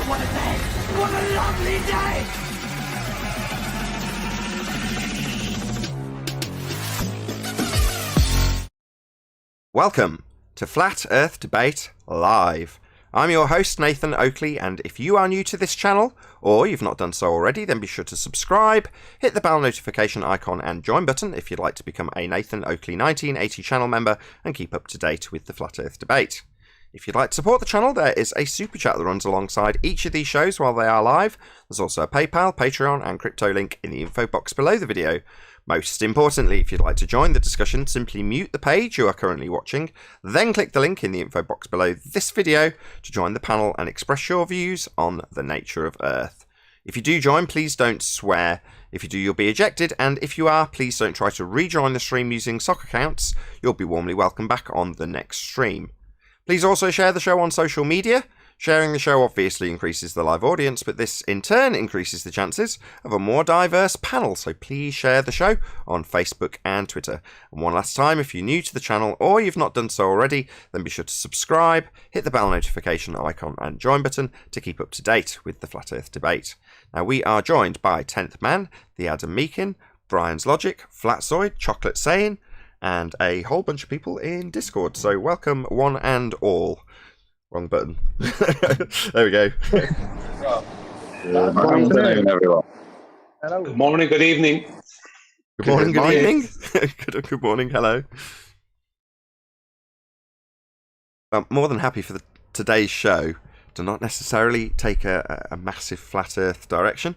Oh, what a day! What a lovely day! Welcome to Flat Earth Debate Live. I'm your host, Nathan Oakley, and if you are new to this channel, or you've not done so already, then be sure to subscribe, hit the bell notification icon and join button if you'd like to become a Nathan Oakley 1980 channel member and keep up to date with the Flat Earth Debate. If you'd like to support the channel, there is a super chat that runs alongside each of these shows while they are live. There's also a PayPal, Patreon and crypto link in the info box below the video. Most importantly, if you'd like to join the discussion, simply mute the page you are currently watching, then click the link in the info box below this video to join the panel and express your views on the nature of Earth. If you do join, please don't swear. If you do, you'll be ejected, and if you are, please don't try to rejoin the stream using sock accounts. You'll be warmly welcomed back on the next stream. Please also share the show on social media. Sharing the show obviously increases the live audience, but this in turn increases the chances of a more diverse panel, so please share the show on Facebook and Twitter. And one last time, if you're new to the channel or you've not done so already, then be sure to subscribe, hit the bell notification icon and join button to keep up to date with the Flat Earth Debate. Now we are joined by 10th Man, the Adam Meakin, Brian's Logic, Flatzoid, Chocolate Saying, and a whole bunch of people in Discord, so welcome one and all. Wrong button. There we go. Good afternoon, everyone. Hello. Good morning, good evening. Good morning, good evening. Good morning, hello. I'm more than happy for today's show to not necessarily take a massive flat earth direction,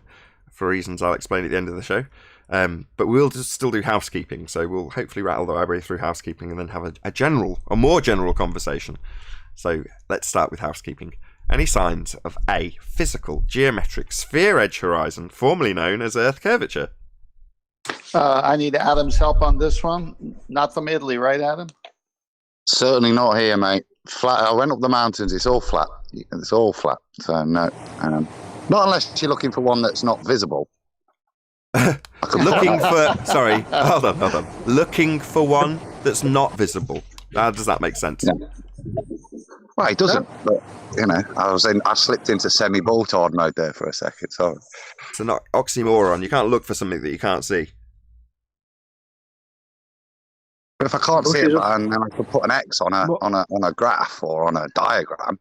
for reasons I'll explain at the end of the show. But we'll just still do housekeeping, so we'll hopefully rattle our way through housekeeping and then have a more general conversation. So let's start with housekeeping. Any signs of a physical geometric sphere edge horizon, formerly known as Earth curvature? I need Adam's help on this one. Not from Italy, right, Adam? Certainly not here, mate. Flat. I went up the mountains. It's all flat. It's all flat. So no, not unless you're looking for one that's not visible. Looking for one that's not visible. How does that make sense? Yeah. Well, it doesn't. But you know, I slipped into semi-bolt-on mode there for a second. So it's an oxymoron. You can't look for something that you can't see. But if I can't see it, and then I could put an X on a graph or on a diagram.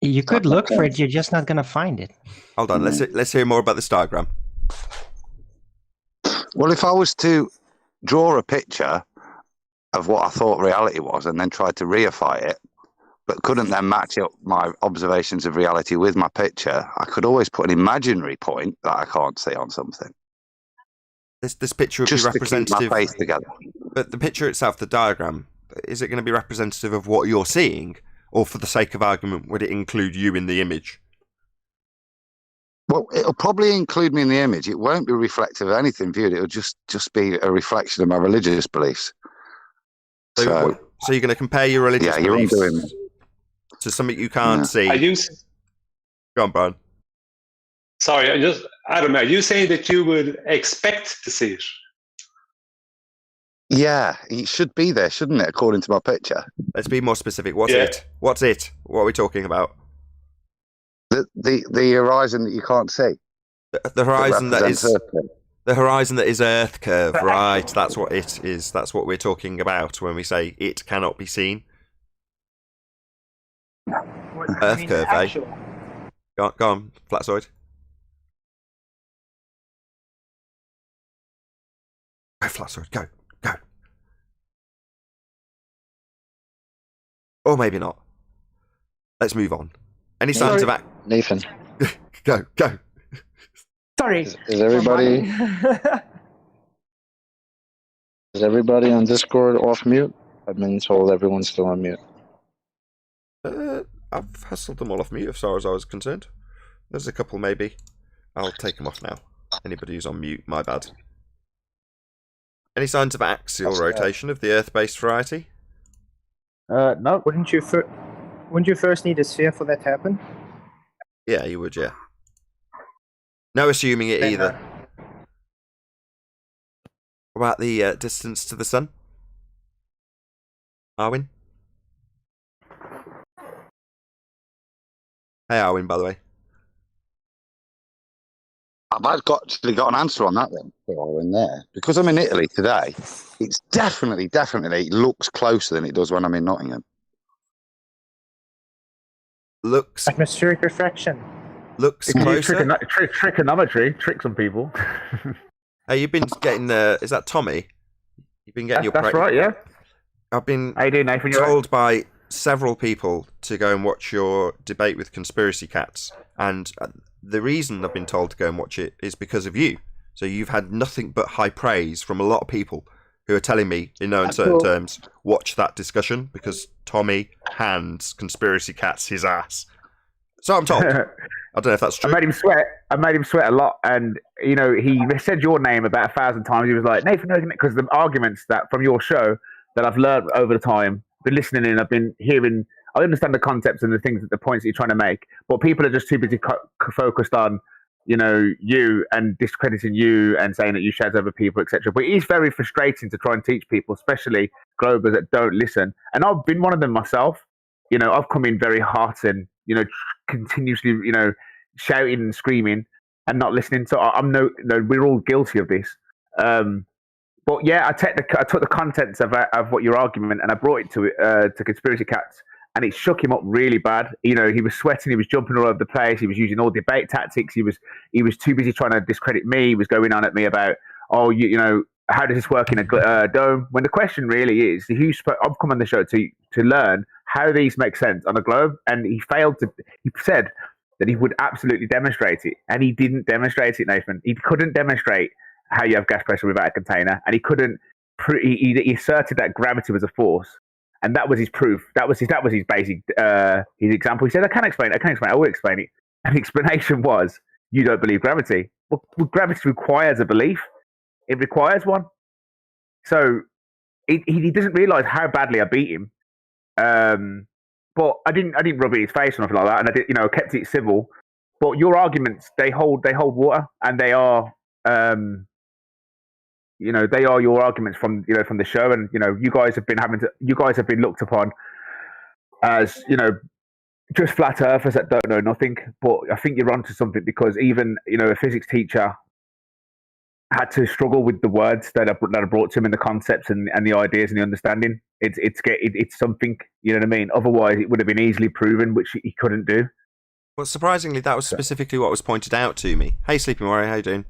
You could look for it. You're just not going to find it. Hold on. Let's hear more about this diagram. Well, if I was to draw a picture of what I thought reality was and then tried to reify it, but couldn't then match up my observations of reality with my picture, I could always put an imaginary point that I can't see on something. This picture would just be representative. To keep my face together. But the picture itself, the diagram, is it going to be representative of what you're seeing, or for the sake of argument, would it include you in the image? Well, it'll probably include me in the image. It won't be reflective of anything viewed. It'll just be a reflection of my religious beliefs. So you're going to compare your religious beliefs to something you can't see. Go on, Brian. Sorry, Adam, are you saying that you would expect to see it? Yeah, it should be there, shouldn't it, according to my picture? Let's be more specific. What's it? What's it? What are we talking about? The horizon that you can't see. The horizon that is Earth. The horizon that is Earth curve, right? That's what it is. That's what we're talking about when we say it cannot be seen. Earth curve, eh? Go on, Flatzoid. Go, Flatzoid, go. Or maybe not. Let's move on. Any signs of Nathan. Go. Sorry. Is everybody on Discord off mute? I've been told everyone's still on mute. I've hustled them all off mute as far as I was concerned. There's a couple maybe. I'll take them off now. Anybody who's on mute, my bad. Any signs of axial rotation of the Earth-based variety? No. Wouldn't you first need a sphere for that to happen? Yeah, you would, yeah. No assuming it either. What about the distance to the sun? Arwin? Hey, Arwin, by the way. I've actually got an answer on that then, while we're in there. Because I'm in Italy today, it's definitely looks closer than it does when I'm in Nottingham. Looks Atmospheric refraction. looks closer. Trigonometry, trick some people. Hey, you've been getting is that Tommy? You've been getting That's right, yeah. I've been How you doing, Nathan? told by several people to go and watch your debate with Conspiracy Cats, and the reason I've been told to go and watch it is because of you. So you've had nothing but high praise from a lot of people who are telling me, in no uncertain terms, watch that discussion because Tommy hands Conspiracy Cats his ass. So I'm told. I don't know if that's true. I made him sweat a lot, and he said your name about 1,000 times. He was like, Nathan, because the arguments that from your show that I've learned over the time, been listening in, I've been hearing. I understand the concepts and the things, the points that you're trying to make, but people are just too busy focused on, you and discrediting you and saying that you shout over people, etc. But it is very frustrating to try and teach people, especially Globers that don't listen. And I've been one of them myself. I've come in very hot and continuously, shouting and screaming and not listening. So we're all guilty of this. But yeah, I took the contents of what your argument and I brought it to Conspiracy Cats, and it shook him up really bad. He was sweating, he was jumping all over the place, he was using all debate tactics. He was too busy trying to discredit me. He was going on at me about, how does this work in a dome? When the question really is, I've come on the show to learn how these make sense on a globe, and he failed to. He said that he would absolutely demonstrate it, and he didn't demonstrate it, Nathan. He couldn't demonstrate how you have gas pressure without a container, and he couldn't. He asserted that gravity was a force, and that was his proof. That was his basic his example. He said, "I can't explain it. I will explain it." And the explanation was, "You don't believe gravity. Well, gravity requires a belief. It requires one." So he doesn't realize how badly I beat him. But I didn't rub it in his face or nothing like that, and I did, kept it civil. But your arguments, they hold water, and they are, they are your arguments from the show, and you guys have been looked upon as just flat earthers that don't know nothing. But I think you're onto something, because even a physics teacher had to struggle with the words that are brought to him and the concepts and the ideas and the understanding. It's something, you know what I mean? Otherwise, it would have been easily proven, which he couldn't do. Well, surprisingly, that was specifically what was pointed out to me. Hey, Sleeping Warrior, how you doing?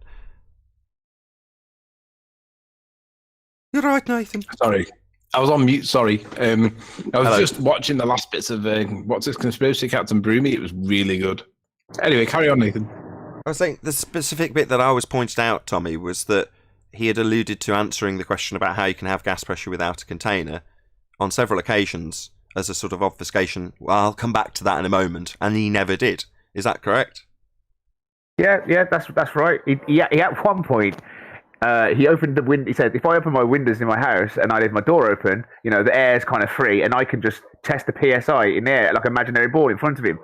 You're right, Nathan. Sorry, I was on mute. Sorry, I was just watching the last bits of what's this Conspiracy Cats and Broomy. It was really good. Anyway, carry on, Nathan. I was saying the specific bit that I was pointed out, Tommy, was that he had alluded to answering the question about how you can have gas pressure without a container on several occasions as a sort of obfuscation. Well, I'll come back to that in a moment, and he never did. Is that correct? Yeah, that's right. He at one point. He opened the window. He said, "If I open my windows in my house and I leave my door open, the air is kind of free, and I can just test the PSI in the air like an imaginary ball in front of him."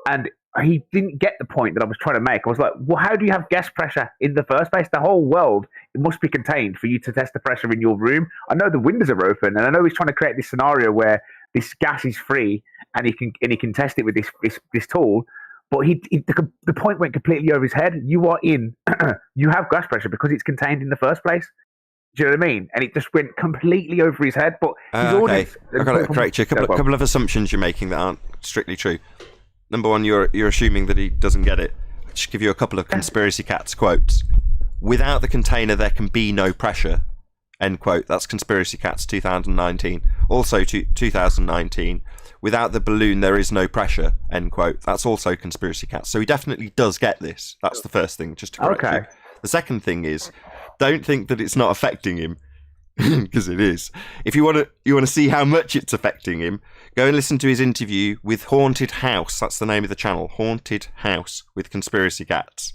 And he didn't get the point that I was trying to make. I was like, "Well, how do you have gas pressure in the first place? The whole world, it must be contained for you to test the pressure in your room. I know the windows are open, and I know he's trying to create this scenario where this gas is free, and he can test it with this tool." But the point went completely over his head. You have gas pressure because it's contained in the first place. Do you know what I mean? And it just went completely over his head. But his audience, I've got to correct you. A couple of assumptions you're making that aren't strictly true. Number one, you're assuming that he doesn't get it. I'll just give you a couple of Conspiracy Cats quotes. "Without the container, there can be no pressure." End quote. That's Conspiracy Cats 2019. Also 2019. "Without the balloon, there is no pressure." End quote. That's also Conspiracy Cats. So he definitely does get this. That's the first thing, just to correct you. The second thing is, don't think that it's not affecting him, because it is. If you want to see how much it's affecting him, go and listen to his interview with Haunted House. That's the name of the channel, Haunted House with Conspiracy Cats.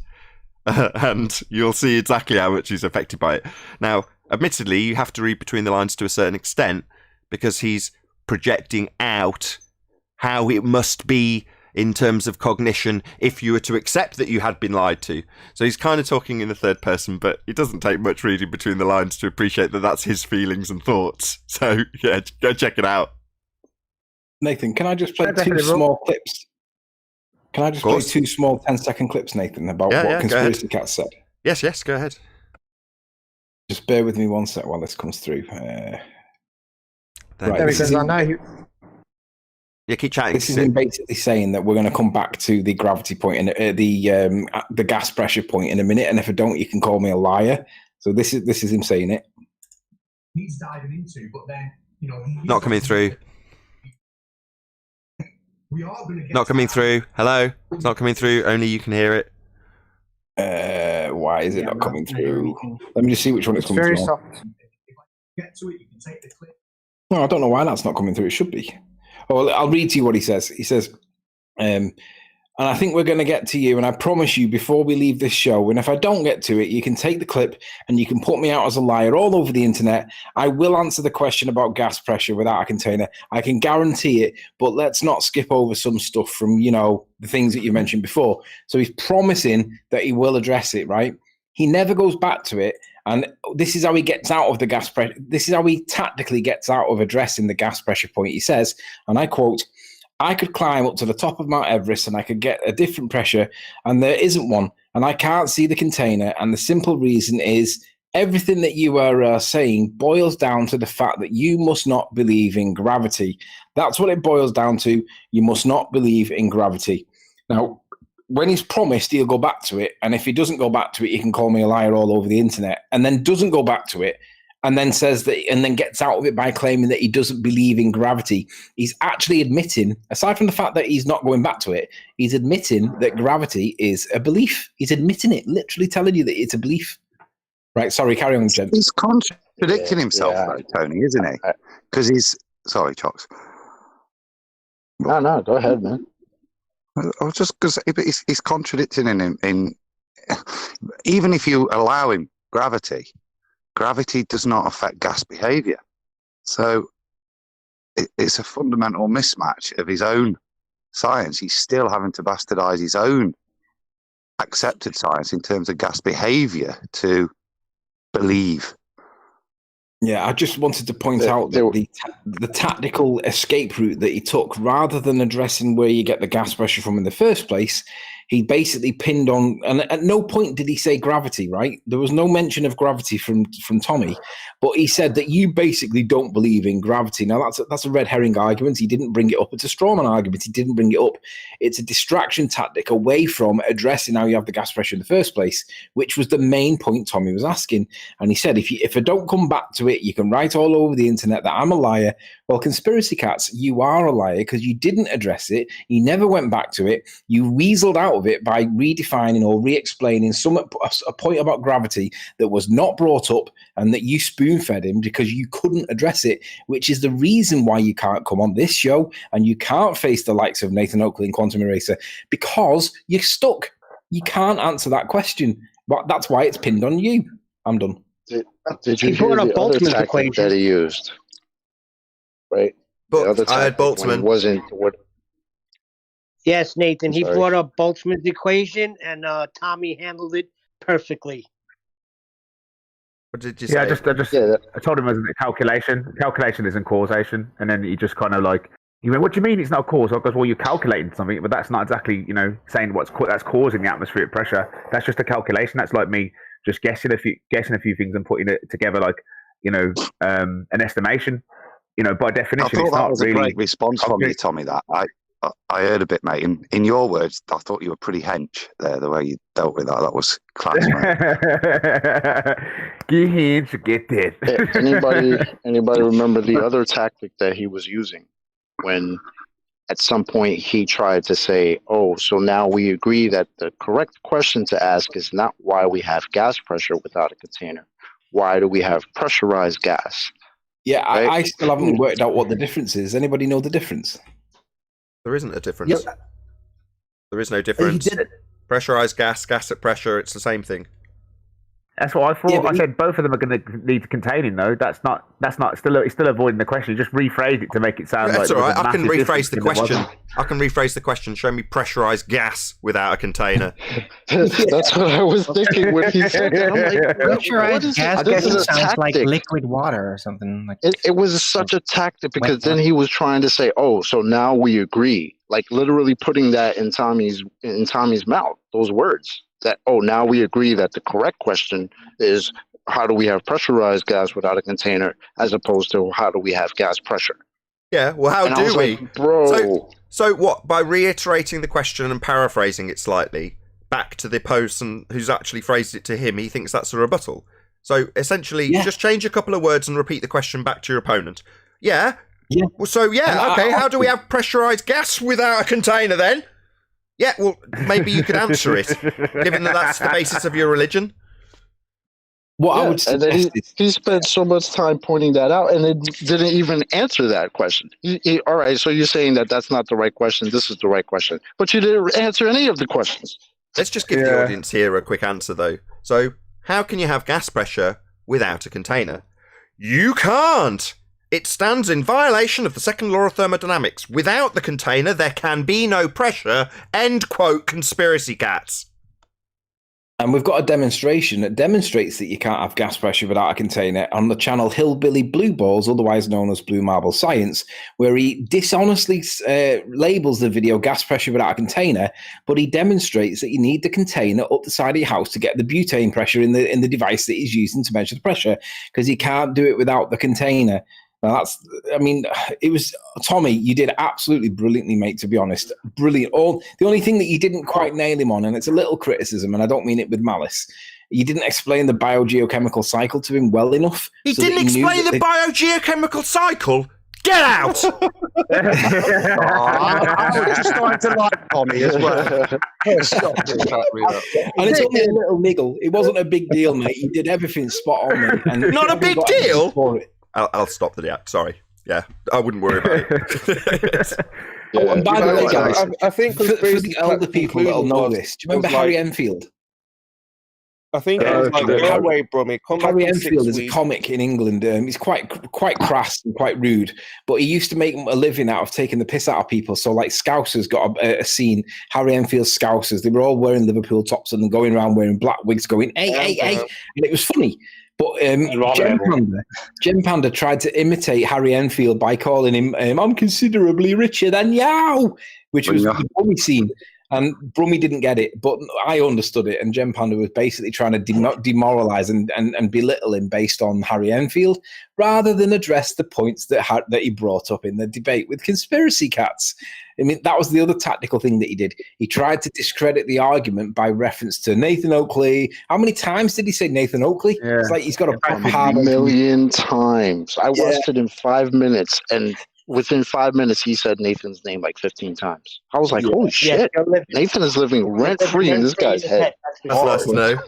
And you'll see exactly how much he's affected by it. Now, admittedly, you have to read between the lines to a certain extent, because he's projecting out how it must be in terms of cognition if you were to accept that you had been lied to. So he's kind of talking in the third person, but it doesn't take much reading between the lines to appreciate that that's his feelings and thoughts. So yeah, go check it out. Nathan, can I just play two small clips? Can I just play 2 small 10-second clips, Nathan, about what Conspiracy Cat said? Yes, go ahead. Just bear with me 1 sec while this comes through. Right, because I know. Yeah, keep chatting. This is him basically saying that we're going to come back to the gravity point and the gas pressure point in a minute, and if I don't, you can call me a liar. So this is him saying it. He's diving into, but then not coming through. We are going to get not coming through. Hello, it's not coming through. Only you can hear it. Why is it not coming through? Let me just see which one it's coming through. Soft. If I get to it, you can take the clip. No, I don't know why that's not coming through. It should be. Oh, I'll read to you what he says. He says, and I think we're going to get to you, and I promise you before we leave this show, and if I don't get to it, you can take the clip and you can put me out as a liar all over the internet. I will answer the question about gas pressure without a container. I can guarantee it, but let's not skip over some stuff from, the things that you mentioned before. So he's promising that he will address it, right? He never goes back to it. And this is how he gets out of the gas pressure. This is how he tactically gets out of addressing the gas pressure point. He says, and I quote, "I could climb up to the top of Mount Everest and I could get a different pressure, and there isn't one. And I can't see the container. And the simple reason is everything that you are saying boils down to the fact that you must not believe in gravity. That's what it boils down to. You must not believe in gravity." Now, when he's promised he'll go back to it, and if he doesn't go back to it, he can call me a liar all over the internet, and then doesn't go back to it, and then says that, and then gets out of it by claiming that he doesn't believe in gravity. He's actually admitting, aside from the fact that he's not going back to it, he's admitting that gravity is a belief. He's admitting it, literally telling you that it's a belief. Right, sorry, carry on, Jen. He's contradicting himself, though, Tony, isn't he? Because he's... Sorry, Chocks. No, go ahead, man. I was just because he's contradicting in even if you allow him gravity does not affect gas behavior. So it's a fundamental mismatch of his own science. He's still having to bastardize his own accepted science in terms of gas behavior to believe. Yeah, I just wanted to point out that the tactical escape route that he took, rather than addressing where you get the gas pressure from in the first place, he basically pinned on, and at no point did he say gravity, right? There was no mention of gravity from Tommy, but he said that you basically don't believe in gravity. Now, that's a red herring argument. He didn't bring it up. It's a strawman argument. He didn't bring it up. It's a distraction tactic away from addressing how you have the gas pressure in the first place, which was the main point Tommy was asking. And he said, if I don't come back to it, you can write all over the internet that I'm a liar. Well, Conspiracy Cats, you are a liar because you didn't address it. You never went back to it. You weaseled out of it by redefining or re-explaining a point about gravity that was not brought up and that you spoon-fed him because you couldn't address it, which is the reason why you can't come on this show and you can't face the likes of Nathan Oakley and Quantum Eraser, because you're stuck. You can't answer that question. But that's why it's pinned on you. I'm done. Did you hear the other tactic that he used? Right? But I had Boltzmann. Wasn't what? Yes, Nathan. He brought up Boltzmann's equation, and Tommy handled it perfectly. What did you say? I told him it was a calculation. Calculation isn't causation, and then he just kind of like, he went, "What do you mean it's not cause?" I goes, "Well, you're calculating something, but that's not exactly, saying that's causing the atmospheric pressure. That's just a calculation. That's like me just guessing a few things and putting it together, like an estimation. By definition, I thought it's that not was really a great response from you, Tommy. That I heard a bit, mate. In your words, I thought you were pretty hench there. The way you dealt with that, that was class, mate. Get hench, get this. Anybody remember the other tactic that he was using when at some point he tried to say, "Oh, so now we agree that the correct question to ask is not why we have gas pressure without a container. Why do we have pressurized gas?" Yeah, right? I still haven't worked out what the difference is. Anybody know the difference? There isn't a difference. Yep. There is no difference. Pressurized gas at pressure, it's the same thing. That's what I thought. Yeah, I said both of them are going to need containing, though. That's not it's still avoiding the question. You just rephrased it to make it sound That's like all right. I can massive rephrase the difference in question. I can rephrase the question. Show me pressurized gas without a container. That's what I was thinking when he said that. I'm like, Pressurized gas this is a sounds like tactic. liquid water or something. Like It was such a tactic because then he was trying to say, "Oh, so now we agree," like literally putting that in Tommy's mouth. Those words that, "Oh, now we agree that the correct question is how do we have pressurized gas without a container, as opposed to how do we have gas pressure." Yeah. Well, how And I do was we, like, bro? So what? By reiterating the question and paraphrasing it slightly back to the person who's actually phrased it to him, he thinks that's a rebuttal. So essentially, just change a couple of words and repeat the question back to your opponent. Yeah. Yeah. Well, so okay. How do we have pressurized gas without a container then? Yeah. Well, maybe you could answer it, given that that's the basis of your religion. What I would suggest he spent so much time pointing that out, and it didn't even answer that question. All right, so you're saying that that's not the right question. This is the right question, but you didn't answer any of the questions. Let's just give the audience here a quick answer, though. So, how can you have gas pressure without a container? You can't! It stands in violation of the second law of thermodynamics. Without the container, there can be no pressure. End quote, conspiracy cats. And we've got a demonstration that demonstrates that you can't have gas pressure without a container on the channel Hillbilly Blue Balls, otherwise known as Blue Marble Science, where he dishonestly labels the video gas pressure without a container, but he demonstrates that you need the container up the side of your house to get the butane pressure in the device that he's using to measure the pressure, because you can't do it without the container. Now it was Tommy. You did absolutely brilliantly, mate. To be honest, brilliant. The only thing that you didn't quite nail him on, and it's a little criticism, and I don't mean it with malice. You didn't explain the biogeochemical cycle to him well enough. He didn't explain the biogeochemical cycle. Get out! I was just starting to like Tommy as well. And it's only a little niggle. It wasn't a big deal, mate. You did everything spot on, mate. And not a big deal. I'll stop the react. Sorry. Yeah, I wouldn't worry about it. And by the way, guys, I think for the older people that'll know this, do you remember Harry Enfield? I think it was like Harry Enfield is a comic in England. He's quite crass and quite rude, but he used to make a living out of taking the piss out of people. So, like, Scousers got a scene. Harry Enfield's Scousers, they were all wearing Liverpool tops and going around wearing black wigs, going hey, and it was funny. But Gem Panda tried to imitate Harry Enfield by calling him "I'm considerably richer than you," which was the Brummy scene. And Brummy didn't get it, but I understood it. And Gem Panda was basically trying to demoralize and belittle him based on Harry Enfield, rather than address the points that he brought up in the debate with conspiracy cats. I mean, that was the other tactical thing that he did. He tried to discredit the argument by reference to Nathan Oakley. How many times did he say Nathan Oakley? Yeah. It's like he's got a million times. I watched it in 5 minutes, and within 5 minutes, he said Nathan's name like 15 times. I was like, holy shit. Nathan is living rent-free in this guy's head. That's nice to know.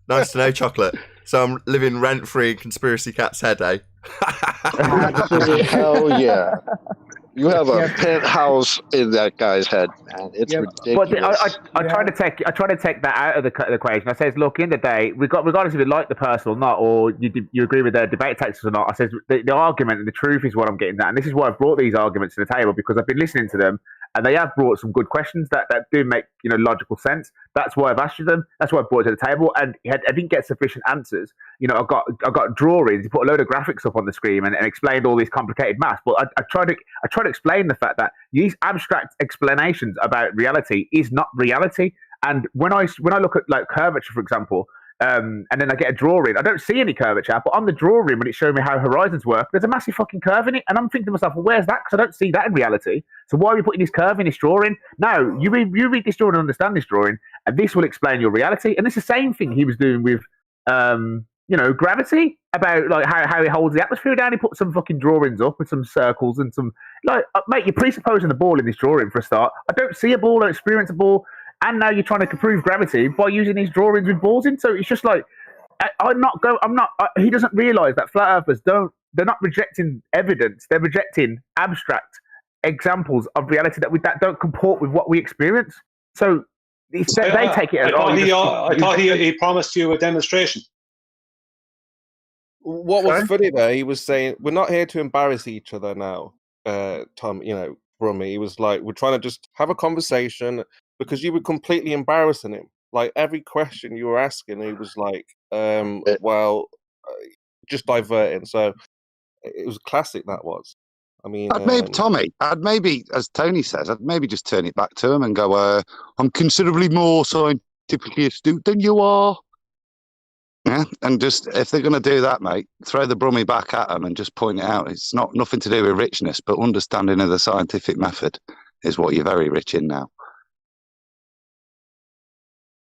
Nice to know, Chocolate. So I'm living rent-free in Conspiracy Cat's head, eh? Hell yeah. You have a penthouse in that guy's head, man. It's ridiculous. But I try to take that out of the equation. I says, look, in the day, regardless if you like the person or not, or you agree with their debate tactics or not, I says the argument and the truth is what I'm getting at, and this is why I've brought these arguments to the table, because I've been listening to them, and they have brought some good questions that do make logical sense. That's why I've asked you them. That's why I brought it to the table, and I didn't get sufficient answers. I got drawings. He put a load of graphics up on the screen and explained all these complicated maths. But I tried to explain the fact that these abstract explanations about reality is not reality. And when I look at like curvature, for example, and then I get a drawing, I don't see any curvature, but on the drawing, when it showed me how horizons work, there's a massive fucking curve in it, and I'm thinking to myself, well, where's that? Because I don't see that in reality. So why are we putting this curve in this drawing? No, you read this drawing and understand this drawing, and this will explain your reality. And it's the same thing he was doing with gravity, about like how he holds the atmosphere down. He put some fucking drawings up with some circles and some mate, you're presupposing the ball in this drawing for a start. I don't see a ball, I don't experience a ball. And now you're trying to prove gravity by using these drawings with balls in. So it's just like, he doesn't realize that flat earthers they're not rejecting evidence. They're rejecting abstract examples of reality that don't comport with what we experience. So they take it as I thought he promised you a demonstration. what was funny there, he was saying, we're not here to embarrass each other now, Tom, Brummy. He was like, we're trying to just have a conversation because you were completely embarrassing him. Like, every question you were asking, he was like, just diverting. So it was classic, that was. I mean, I'd maybe, as Tony says, I'd maybe just turn it back to him and go, I'm considerably more scientifically astute than you are. Yeah, and just, if they're going to do that, mate, throw the Brummy back at them and just point it out. It's nothing to do with richness, but understanding of the scientific method is what you're very rich in now.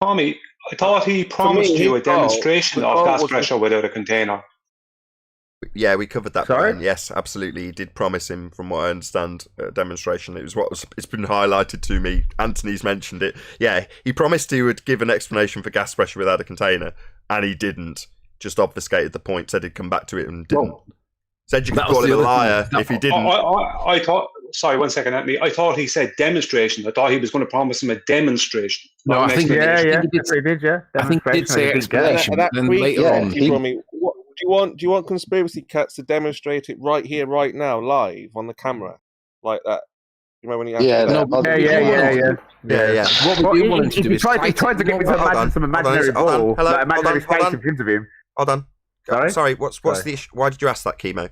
Tommy, I thought he promised you a demonstration of gas pressure without a container. Yeah, we covered that. Brian. Yes, absolutely. He did promise him, from what I understand, a demonstration. It's been highlighted to me. Anthony's mentioned it. Yeah, he promised he would give an explanation for gas pressure without a container, and he didn't. Just obfuscated the point, said he'd come back to it and didn't. Said you could call him a liar if he didn't. I thought, sorry, 1 second, Anthony. I thought he said demonstration. I thought he was going to promise him a demonstration. No, I think he did, yeah. I think he did say explanation, but then later on... Do you want conspiracy cats to demonstrate it right here, right now, live on the camera, like that? You remember when you? Yeah. What we do want him to do is he tried to get me to imagine some imaginary ball, like imaginary face in front of him. Hold on. Sorry. What's the issue? Why did you ask that, Chemo?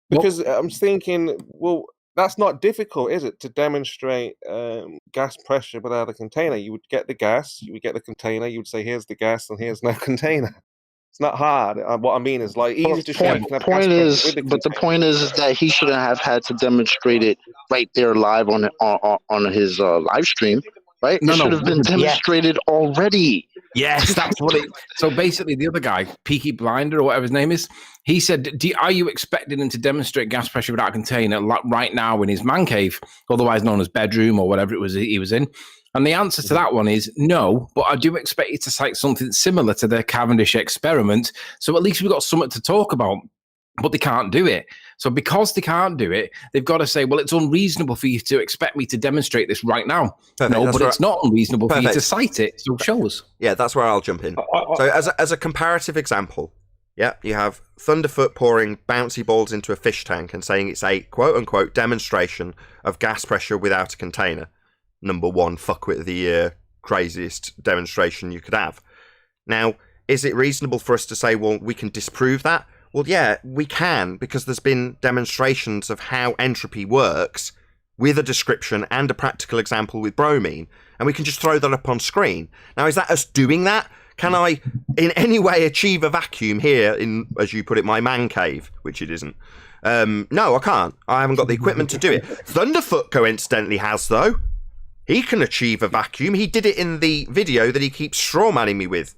Because I'm thinking, well, that's not difficult, is it, to demonstrate gas pressure without a container? You would get the gas, you would get the container, you would say, here's the gas, and here's no container. It's not hard. What I mean is, like, easy to show. The point is that he shouldn't have had to demonstrate it right there live on his live stream, right? It should have been demonstrated already. Yes, that's what it. So basically, the other guy, Peaky Blinder or whatever his name is, he said, "Are you expecting him to demonstrate gas pressure without a container right now in his man cave, otherwise known as bedroom or whatever it was he was in?" And the answer to that one is no, but I do expect you to cite something similar to the Cavendish experiment. So at least we've got something to talk about, but they can't do it. So because they can't do it, they've got to say, well, it's unreasonable for you to expect me to demonstrate this right now. Perfect. No, but it's not unreasonable for you to cite it. So show us. Yeah, that's where I'll jump in. So as a comparative example, yeah, you have Thunderfoot pouring bouncy balls into a fish tank and saying it's a quote-unquote demonstration of gas pressure without a container. Number one, fuckwit of the year, craziest demonstration you could have. Now, is it reasonable for us to say, well, we can disprove that? Well, yeah, we can, because there's been demonstrations of how entropy works with a description and a practical example with bromine, and we can just throw that up on screen. Now, is that us doing that? Can I in any way achieve a vacuum here in, as you put it, my man cave, which it isn't? No, I can't. I haven't got the equipment to do it. Thunderfoot coincidentally has, though. He can achieve a vacuum. He did it in the video that he keeps strawmanning me with.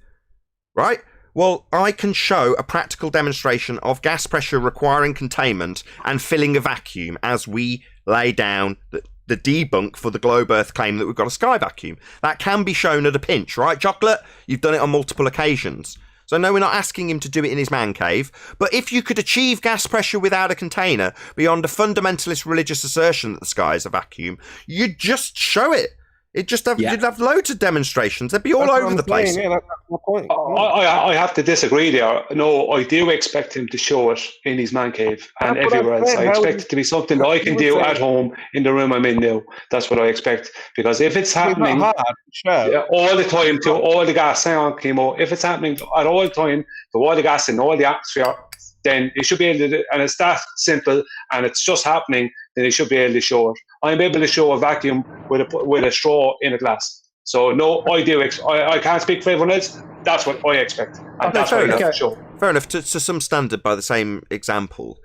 Right? Well, I can show a practical demonstration of gas pressure requiring containment and filling a vacuum as we lay down the debunk for the globe Earth claim that we've got a sky vacuum. That can be shown at a pinch, right, Chocolate? You've done it on multiple occasions. So no, we're not asking him to do it in his man cave. But if you could achieve gas pressure without a container beyond a fundamentalist religious assertion that the sky is a vacuum, you'd just show it. You'd have loads of demonstrations. They'd be all over the place. Yeah, that's my point. I have to disagree there. No, I do expect him to show it in his man cave and everywhere else. I expect it to be something that I can do at home in the room I'm in now. That's what I expect. Because if it's happening all the time to all the gas, chemo, if it's happening at all the time to all the gas in all the atmosphere, then it should be able to do, and it's that simple, and it's just happening, then it should be able to show it. I'm able to show a vacuum with a straw in a glass. So no, I can't speak for everyone else. That's what I expect. And that's what I have to show. Fair enough. To some standard, by the same example,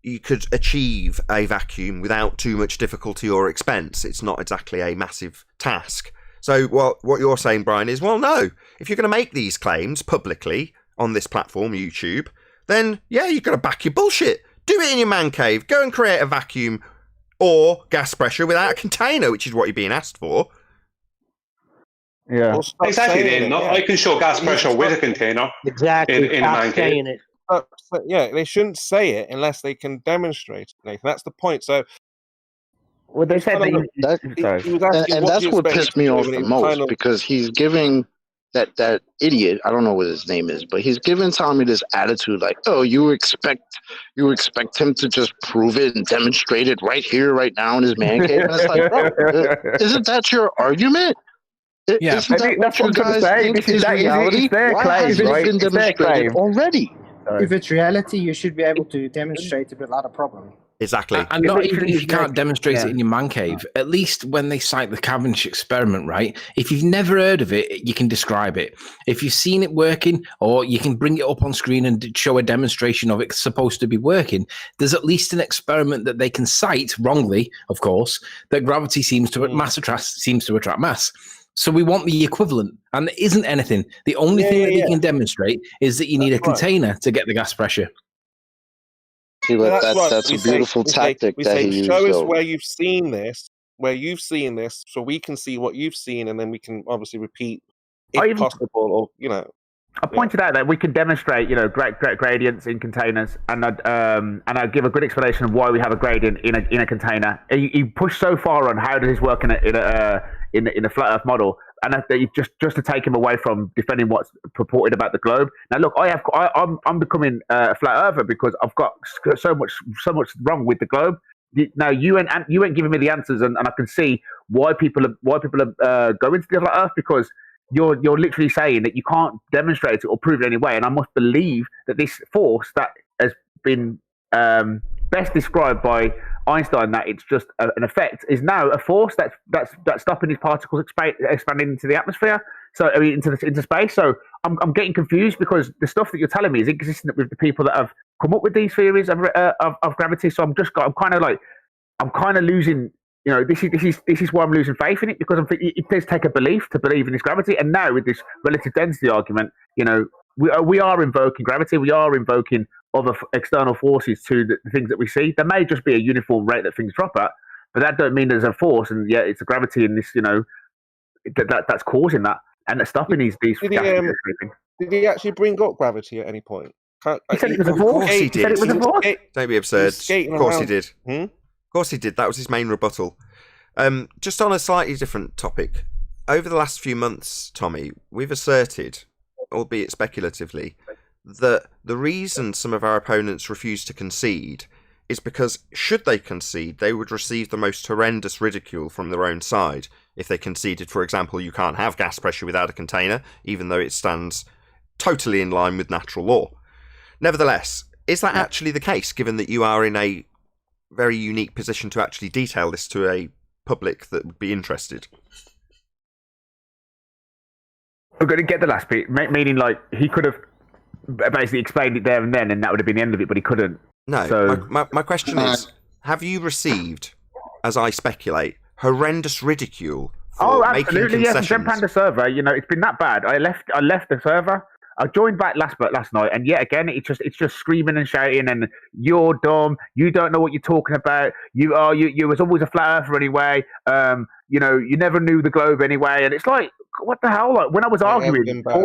you could achieve a vacuum without too much difficulty or expense. It's not exactly a massive task. So what you're saying, Brian, is, well, no. If you're going to make these claims publicly on this platform, YouTube, then, yeah, you've got to back your bullshit. Do it in your man cave. Go and create a vacuum or gas pressure without a container, which is what you're being asked for. Yeah. Exactly, then. I can show gas pressure with a container. Exactly. In a man cave. Yeah, they shouldn't say it unless they can demonstrate it, Nathan. That's the point. So, well, they said and that's what pissed me off the most, because he's giving that idiot, I don't know what his name is, but he's giving Tommy this attitude like, oh, you expect him to just prove it and demonstrate it right here, right now in his man cave. And it's like, bro, isn't that your argument? Yeah, isn't that what you guys think is reality? Why hasn't it been demonstrated already? If it's reality, you should be able to demonstrate it without a problem. Exactly. And not even if you can't demonstrate it in your man cave, at least when they cite the Cavendish experiment, right? If you've never heard of it, you can describe it. If you've seen it working, or you can bring it up on screen and show a demonstration of it supposed to be working, there's at least an experiment that they can cite, wrongly, of course, that gravity seems to attract mass. So we want the equivalent, and there isn't anything. The only thing that you can demonstrate is that you need a container to get the gas pressure. See, but that's a beautiful tactic that he used. Show us where you've seen this, so we can see what you've seen, and then we can obviously repeat, if possible, or I pointed out that we can demonstrate, great gradients in containers, and I give a good explanation of why we have a gradient in a container. You push so far on how does this work in a flat Earth model, and just to take him away from defending what's purported about the globe. Now, look, I'm becoming a flat earther because I've got so much wrong with the globe. Now, you ain't giving me the answers, and I can see why people are going to the flat Earth, because you're literally saying that you can't demonstrate it or prove it anyway. And I must believe that this force that has been best described by Einstein, that it's just an effect, is now a force that's stopping these particles expanding into the atmosphere. So I mean into space. So I'm getting confused because the stuff that you're telling me is inconsistent with the people that have come up with these theories of gravity. So I'm kind of losing. This is why I'm losing faith in it, because it does take a belief to believe in this gravity. And now with this relative density argument, we are invoking gravity. We are invoking other external forces to the things that we see. There may just be a uniform rate that things drop at, but that don't mean there's a force, and yet it's a gravity in this, that's causing that and that's stopping these. Did he actually bring up gravity at any point? He said it was a force. Of course he did. Said it was a force. Don't be absurd. Of course he did. Of course he did. That was his main rebuttal. Just on a slightly different topic, over the last few months, Tommy, we've asserted, albeit speculatively, that the reason some of our opponents refuse to concede is because, should they concede, they would receive the most horrendous ridicule from their own side. If they conceded, for example, you can't have gas pressure without a container, even though it stands totally in line with natural law. Nevertheless, is that actually the case, given that you are in a very unique position to actually detail this to a public that would be interested? I'm going to get the last bit, meaning like he could have basically explained it there and then, and that would have been the end of it, but he couldn't. No, so, my question is, have you received, as I speculate, horrendous ridicule for making concessions? Yes, Gen Panda server, it's been that bad. I left the server. I joined back last night, and yet again, it's just screaming and shouting, and you're dumb. You don't know what you're talking about. You was always a flat earther anyway. You never knew the globe anyway, and it's like, what the hell? Like when I was arguing for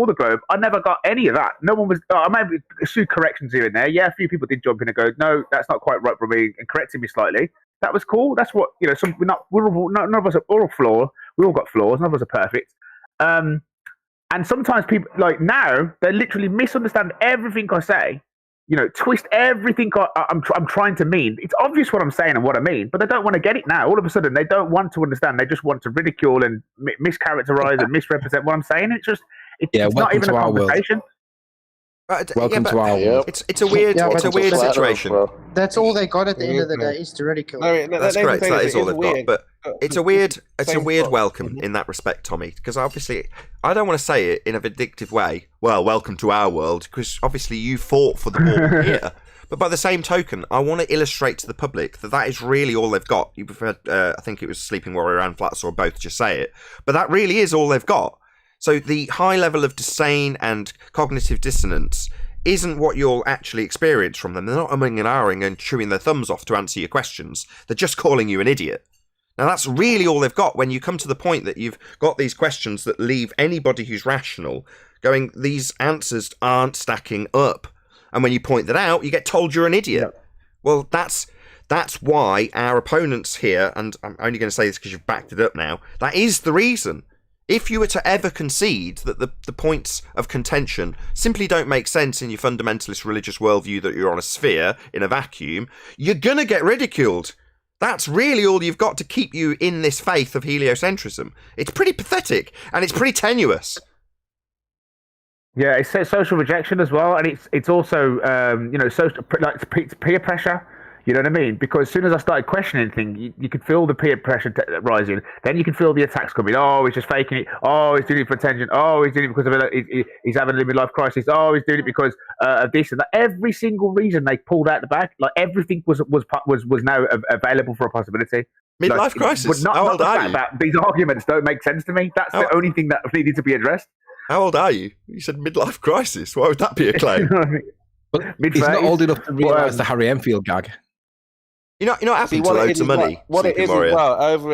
the globe, I never got any of that. No one was. I made a few corrections here and there. Yeah, a few people did jump in and go, "No, that's not quite right for me," and correcting me slightly. That was cool. That's what none of us are all flawed. We all got flaws. None of us are perfect. And sometimes people, like now, they literally misunderstand everything I say, twist everything I'm trying to mean. It's obvious what I'm saying and what I mean, but they don't want to get it now. All of a sudden, they don't want to understand. They just want to ridicule and mischaracterize and misrepresent what I'm saying. It's not even a conversation. Welcome to our world. It's a weird situation. That's all they got at the end of the day is to ridicule. That's correct. That is all they've got. But it's a weird welcome in that respect, Tommy. Because obviously, I don't want to say it in a vindictive way. Well, welcome to our world, because obviously you fought for the ball here. But by the same token, I want to illustrate to the public that is really all they've got. You preferred, I think it was Sleeping Warrior and Flats or both just say it, but that really is all they've got. So the high level of disdain and cognitive dissonance isn't what you'll actually experience from them. They're not umming and ahhing and chewing their thumbs off to answer your questions. They're just calling you an idiot. Now that's really all they've got when you come to the point that you've got these questions that leave anybody who's rational going, these answers aren't stacking up. And when you point that out, you get told you're an idiot. Yep. Well, that's why our opponents here, and I'm only going to say this because you've backed it up now, that is the reason. if you were to ever concede that the points of contention simply don't make sense in your fundamentalist religious worldview, that you're on a sphere in a vacuum, you're going to get ridiculed. That's really all you've got to keep you in this faith of heliocentrism. It's pretty pathetic, and it's pretty tenuous. Yeah, it's social rejection as well, and it's also social, like it's peer pressure. You know what I mean? Because as soon as I started questioning things, you could feel the peer pressure rising. Then you can feel the attacks coming. Oh, he's just faking it. Oh, he's doing it for attention. Oh, he's doing it because of he's having a midlife crisis. Oh, he's doing it because of this and that. Every single reason they pulled out the bag, like everything was now available for a possibility. Midlife crisis. But How old are you? These arguments don't make sense to me. That's the only thing that needed to be addressed. How old are you? You said midlife crisis. Why would that be a claim? But he's not old enough to realise the Harry Enfield gag. You know what happened to loads of money? What it is as well, over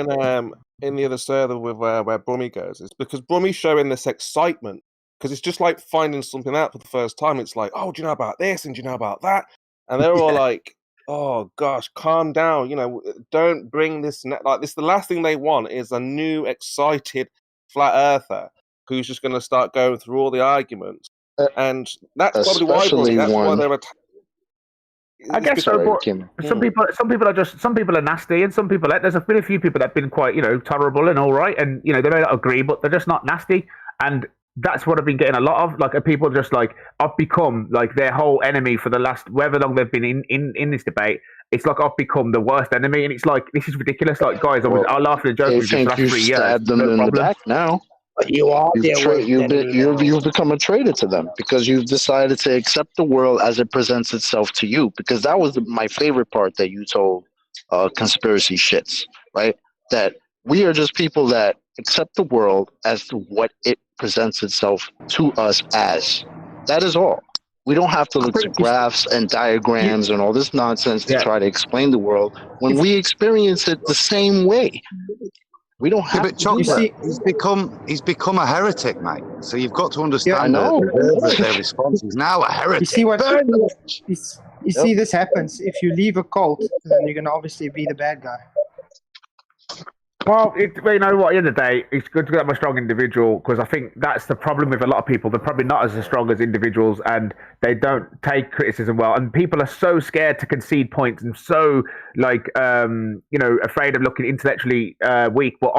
in the other server with where Brummy goes, is because Brummy's showing this excitement, because it's just like finding something out for the first time. It's like, oh, do you know about this and do you know about that? And they're all like, oh gosh, calm down. You know, don't bring this like this. The last thing they want is a new excited flat earther who's just going to start going through all the arguments, and that's probably why they're attacking. I guess so, but some people are nasty, and some people there's been a few people that've been quite tolerable and all right, and they may not agree, but they're just not nasty, and that's what I've been getting a lot of. Like people just like I've become like their whole enemy for the last however long they've been in this debate. It's like I've become the worst enemy, and it's like this is ridiculous. Like guys, I laugh at the joke with you for the last 3 years. Stabbed them in the back now. You've become a traitor to them because you've decided to accept the world as it presents itself to you. Because that was my favorite part that you told conspiracy shits, right? That we are just people that accept the world as to what it presents itself to us as. That is all. We don't have to look at graphs and diagrams and all this nonsense to try to explain the world when we experience it the same way. We don't have he's become a heretic, mate. So you've got to understand that their response is now a heretic. You see this happens. If you leave a cult, then you're going to obviously be the bad guy. Well, you know what? At the end of the day, it's good to have a strong individual, because I think that's the problem with a lot of people. They're probably not as strong as individuals, and they don't take criticism well. And people are so scared to concede points, and so afraid of looking intellectually weak. But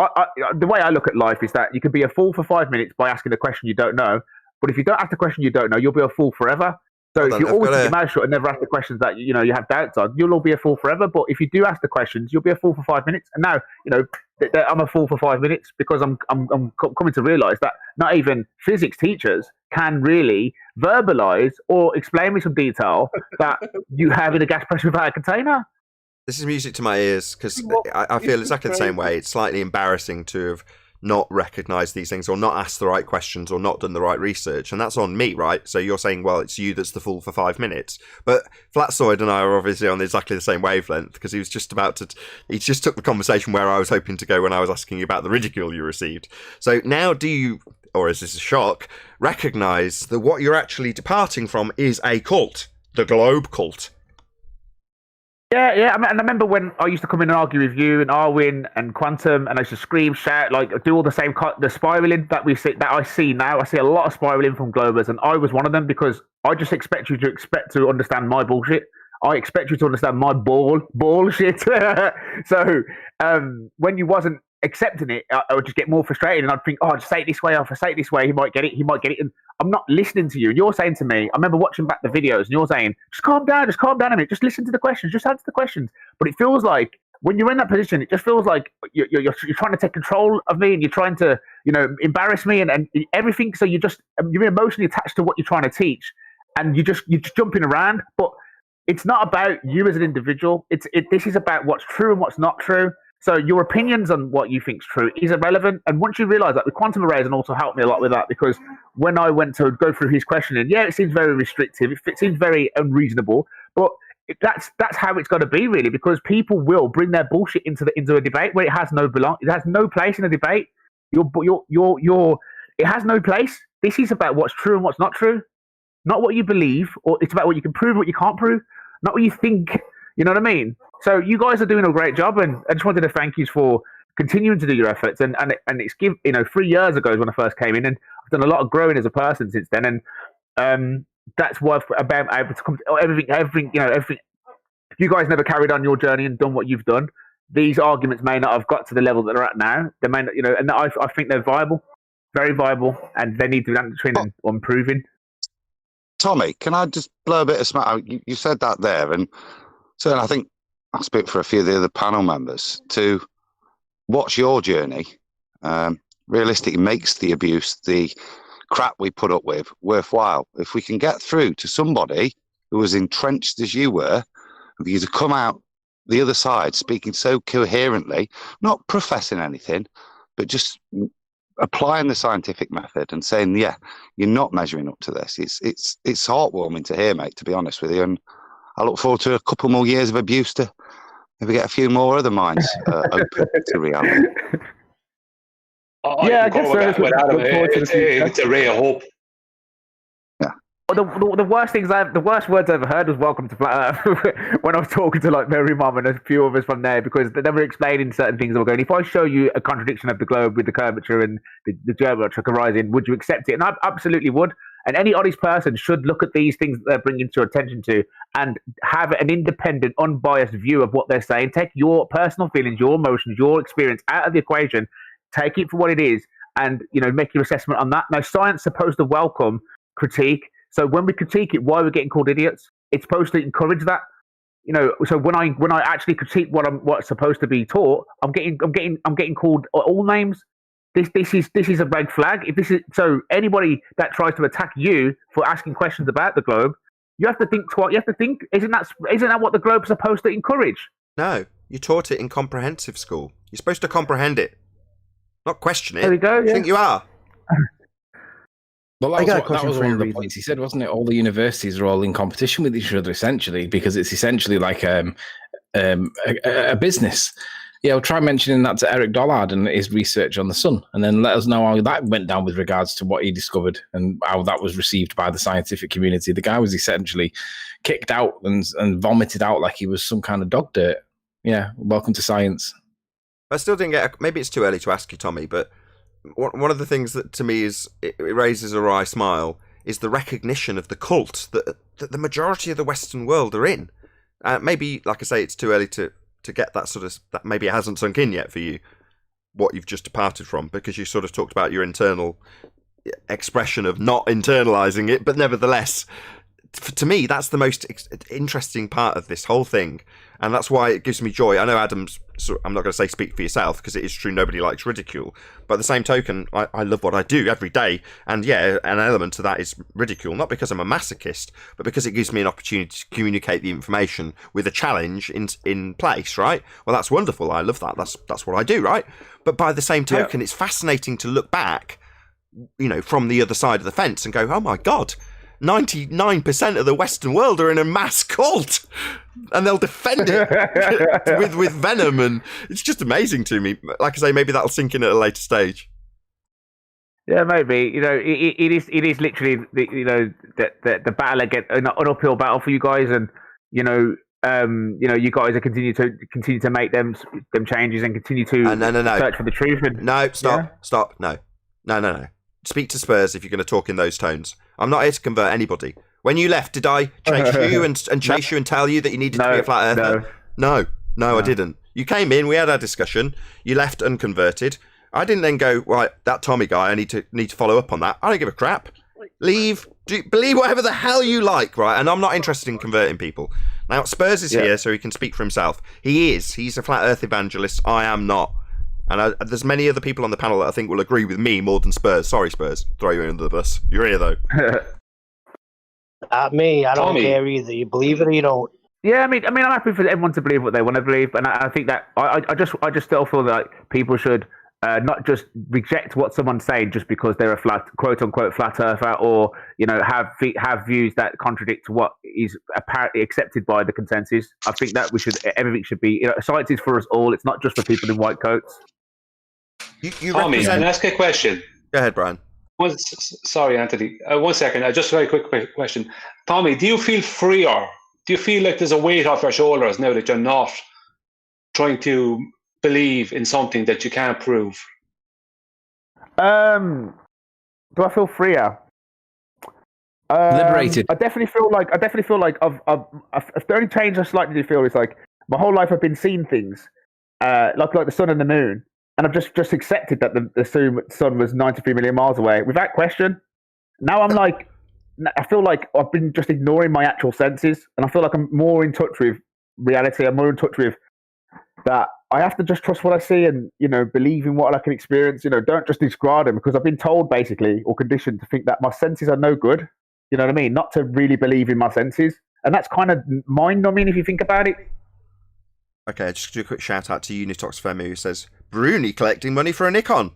the way I look at life is that you can be a fool for 5 minutes by asking a question you don't know. But if you don't ask the question you don't know, you'll be a fool forever. So if you always keep your mouth shut and never ask the questions that you have doubts on, you'll all be a fool forever. But if you do ask the questions, you'll be a fool for 5 minutes. And now, I'm a fool for 5 minutes because I'm coming to realise that not even physics teachers can really verbalise or explain with some detail that you have in a gas pressure without a container. This is music to my ears, because I feel exactly the same way. It's slightly embarrassing to have not recognised these things, or not asked the right questions, or not done the right research, and that's on me, right? So you're saying, well, it's you that's the fool for 5 minutes, but Flatsoid and I are obviously on exactly the same wavelength, because he was just he just took the conversation where I was hoping to go when I was asking you about the ridicule you received. So now do you, or is this a shock, recognise that what you're actually departing from is a cult, the Globe cult? Yeah. And I remember when I used to come in and argue with you and Arwin and Quantum, and I used to scream, shout, do all the same, the spiraling that I see now. I see a lot of spiraling from Globers, and I was one of them, because I just expect you to understand my bullshit. I expect you to understand my bullshit. So when you wasn't accepting it, I would just get more frustrated, and I'd think, just say it this way. If I say it this way, he might get it. And I'm not listening to you. And you're saying to me, I remember watching back the videos, and you're saying, just calm down a minute. Just listen to the questions. Just answer the questions. But it feels like when you're in that position, it just feels like you're trying to take control of me, and you're trying to, embarrass me and everything. So you're emotionally attached to what you're trying to teach, and you're just jumping around. But it's not about you as an individual. This is about what's true and what's not true. So your opinions on what you think is true is irrelevant. And once you realise that, the quantum arrays and also helped me a lot with that, because when I went to go through his questioning, it seems very restrictive. It seems very unreasonable. But that's how it's got to be, really, because people will bring their bullshit into a debate where it has no place in a debate. It has no place. This is about what's true and what's not true, not what you believe, or it's about what you can prove, what you can't prove, not what you think. You know what I mean? So you guys are doing a great job, and I just wanted to thank you for continuing to do your efforts, and it's 3 years ago is when I first came in, and I've done a lot of growing as a person since then, and that's why I've been able to come to everything. If you guys never carried on your journey and done what you've done, these arguments may not have got to the level that they're at now. They may not, and I think they're viable, very viable, and they need to be answering and improving. Tommy, can I just blow a bit of smack? You said that there, and so I think I speak for a few of the other panel members to watch your journey. Realistically, makes the abuse, the crap we put up with, worthwhile. If we can get through to somebody who was entrenched as you were, for you to come out the other side speaking so coherently, not professing anything, but just applying the scientific method and saying, yeah, you're not measuring up to this. It's heartwarming to hear, mate, to be honest with you. And I look forward to a couple more years of abuse to maybe get a few more other minds open to reality. I guess so. It's a ray of hope. The worst words I ever heard was "Welcome to Flat Earth" when I was talking to like Mary Mom and a few of us from there, because they were explaining certain things that were going. If I show you a contradiction of the globe with the curvature and the geometric horizon, would you accept it? And I absolutely would. And any honest person should look at these things that they're bringing to your attention to and have an independent, unbiased view of what they're saying. Take your personal feelings, your emotions, your experience out of the equation. Take it for what it is, and make your assessment on that. Now, science is supposed to welcome critique. So when we critique it, why are we getting called idiots? It's supposed to encourage that. So when I actually critique what's supposed to be taught, I'm getting called all names. This is a red flag. If this is so, anybody that tries to attack you for asking questions about the globe, you have to think twice. You have to think, isn't that what the globe's supposed to encourage? No, you taught it in comprehensive school. You're supposed to comprehend it, not question it. There we go. Yeah. I think you are. Well, that was one of the points he said, wasn't it? All the universities are all in competition with each other, essentially, because it's essentially like a business. Yeah, I'll try mentioning that to Eric Dollard and his research on the sun, and then let us know how that went down with regards to what he discovered and how that was received by the scientific community. The guy was essentially kicked out and vomited out like he was some kind of dog dirt. Yeah, welcome to science. I still didn't get. Maybe it's too early to ask you, Tommy, but one of the things that to me it raises a wry smile is the recognition of the cult that the majority of the Western world are in. Maybe, like I say, it's too early to get that sort of, that maybe it hasn't sunk in yet for you, what you've just departed from, because you sort of talked about your internal expression of not internalizing it, but nevertheless, to me, that's the most interesting part of this whole thing. And that's why it gives me joy. I know Adam's, I'm not going to say speak for yourself, because it is true, nobody likes ridicule. But at the same token, I love what I do every day. And yeah, an element of that is ridicule, not because I'm a masochist, but because it gives me an opportunity to communicate the information with a challenge in place, right? Well, that's wonderful. I love that. That's what I do, right? But by the same token, It's fascinating to look back, from the other side of the fence and go, oh my God, 99% of the Western world are in a mass cult, and they'll defend it with venom, and it's just amazing to me. Like I say, maybe that'll sink in at a later stage. Yeah, maybe. It is literally the battle against an uphill battle for you guys, and you guys are continue to make them changes and continue to search for the truth. And, stop. No. Speak to Spurs if you're going to talk in those tones. I'm not here to convert anybody. When you left, did I chase you and chase you and tell you that you needed to be a flat earther? No, I didn't. You came in, we had our discussion, you left unconverted. I didn't then go, right, that Tommy guy, I need to follow up on that. I don't give a crap. Leave. Believe whatever the hell you like, right? And I'm not interested in converting people. Now, Spurs is here, so he can speak for himself. He's a flat earth evangelist. I am not. And there's many other people on the panel that I think will agree with me more than Spurs. Sorry, Spurs. Throw you under the bus. You're here, though. Not me. I don't care either. You believe it or you don't. Yeah, I mean, I'm happy for everyone to believe what they want to believe, and I think that I just still feel that people should not just reject what someone's saying just because they're a quote unquote flat earther, or have views that contradict what is apparently accepted by the consensus. I think that everything should be. Science is for us all. It's not just for people in white coats. Tommy, can I ask a question? Go ahead, Brian. Sorry, Anthony. 1 second. Just a very quick question. Tommy, do you feel freer? Do you feel like there's a weight off your shoulders now that you're not trying to believe in something that you can't prove? Do I feel freer? Liberated. I definitely feel like I've the only change I slightly do feel is like my whole life I've been seeing things like the sun and the moon, and I've just accepted that the sun was 93 million miles away without question. Now I feel like I've been just ignoring my actual senses, and I feel like I'm more in touch with reality. I'm more in touch with that. I have to just trust what I see and, believe in what I can experience. Don't just discard them, because I've been told basically or conditioned to think that my senses are no good. You know what I mean? Not to really believe in my senses. And that's kind of mind-numbing if you think about it. Okay, just do a quick shout out to Unitox Femu, who says, Bruni collecting money for a Nikon.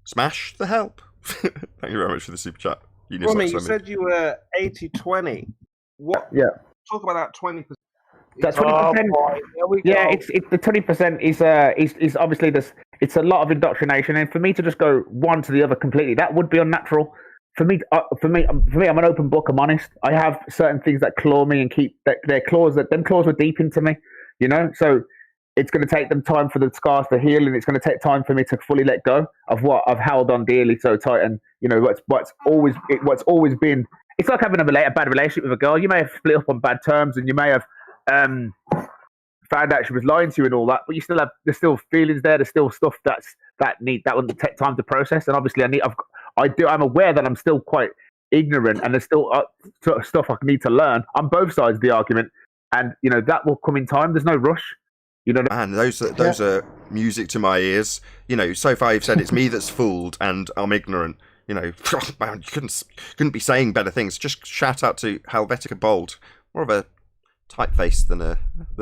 Smash the help. Thank you very much for the super chat. Romy, you said you were 80-20. What? Yeah. Talk about that 20%. That 20%. Yeah, it's the 20% is obviously this. It's a lot of indoctrination, and for me to just go one to the other completely, that would be unnatural. For me, I'm an open book. I'm honest. I have certain things that claw me and keep their claws. Them claws were deep into me, So it's going to take them time for the scars to heal, and it's going to take time for me to fully let go of what I've held on dearly so tight. And what's always been. It's like having a bad relationship with a girl. You may have split up on bad terms, and you may have found out she was lying to you and all that, but there's still feelings there. There's still stuff that will take time to process. And obviously, I'm aware that I'm still quite ignorant, and there's still stuff I need to learn on both sides of the argument. And that will come in time. There's no rush. Man, those are music to my ears. So far you've said it's me that's fooled and I'm ignorant. Man, you couldn't be saying better things. Just shout out to Helvetica Bold. More of a typeface than a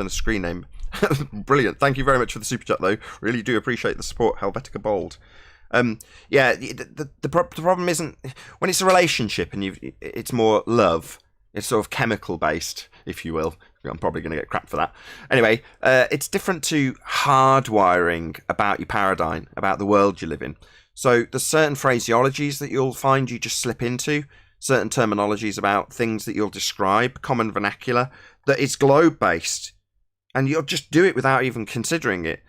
screen name. Brilliant. Thank you very much for the super chat, though. Really do appreciate the support, Helvetica Bold. Yeah, the problem isn't when it's a relationship and it's more love. It's sort of chemical based, if you will. I'm probably going to get crap for that. Anyway, it's different to hardwiring about your paradigm, about the world you live in. So there's certain phraseologies that you'll find you just slip into, certain terminologies about things that you'll describe, common vernacular, that is globe-based, and you'll just do it without even considering it.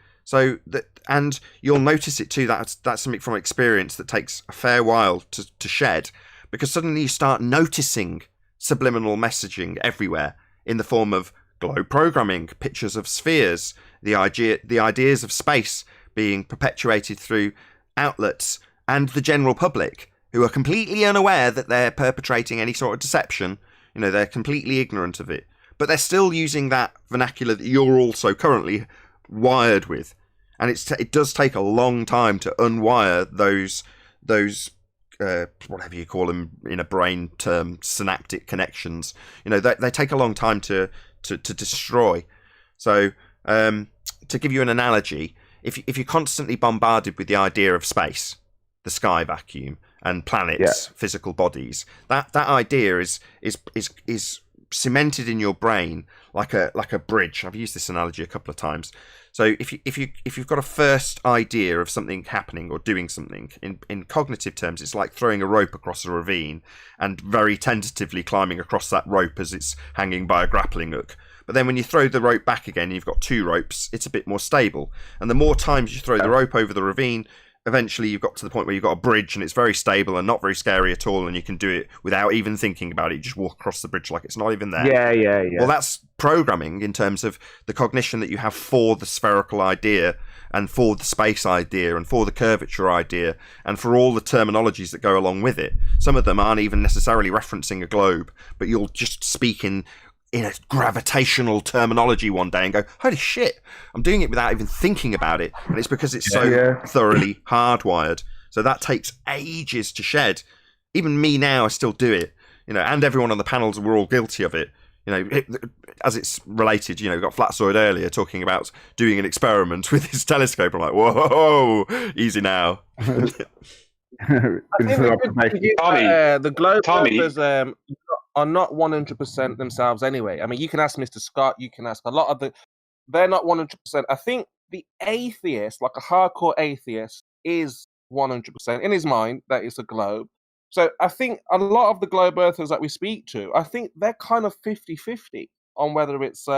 And you'll notice it too. That's something from experience that takes a fair while to shed, because suddenly you start noticing subliminal messaging everywhere in the form of globe programming, pictures of spheres, the ideas of space being perpetuated through outlets, and the general public who are completely unaware that they're perpetrating any sort of deception. They're completely ignorant of it, but they're still using that vernacular that you're also currently wired with. And it does take a long time to unwire those whatever you call them in a brain term, synaptic connections. They take a long time to destroy. So to give you an analogy, if you're constantly bombarded with the idea of space, the sky vacuum, and planets, physical bodies, that idea is cemented in your brain like a bridge. I've used this analogy a couple of times. So if you've got a first idea of something happening or doing something, in cognitive terms, it's like throwing a rope across a ravine and very tentatively climbing across that rope as it's hanging by a grappling hook. But then when you throw the rope back again, you've got two ropes, it's a bit more stable. And the more times you throw the rope over the ravine, eventually you've got to the point where you've got a bridge and it's very stable and not very scary at all, and you can do it without even thinking about it. You just walk across the bridge like it's not even there. Yeah. Well, that's programming in terms of the cognition that you have for the spherical idea and for the space idea and for the curvature idea and for all the terminologies that go along with it. Some of them aren't even necessarily referencing a globe, but you'll just speak in a gravitational terminology one day and go, holy shit, I'm doing it without even thinking about it. And it's because it's so thoroughly hardwired. So that takes ages to shed. Even me now, I still do it, and everyone on the panels, we're all guilty of it. As it's related, we got Flatsoid earlier talking about doing an experiment with his telescope. I'm like, whoa, easy now. I think the globe earthers are not 100% themselves anyway. I mean, you can ask Mr. Scott, you can ask a lot of they're not 100%. I think the atheist, like a hardcore atheist, is 100% in his mind that it's a globe. So I think a lot of the globe earthers that we speak to, I think they're kind of 50-50 on whether it's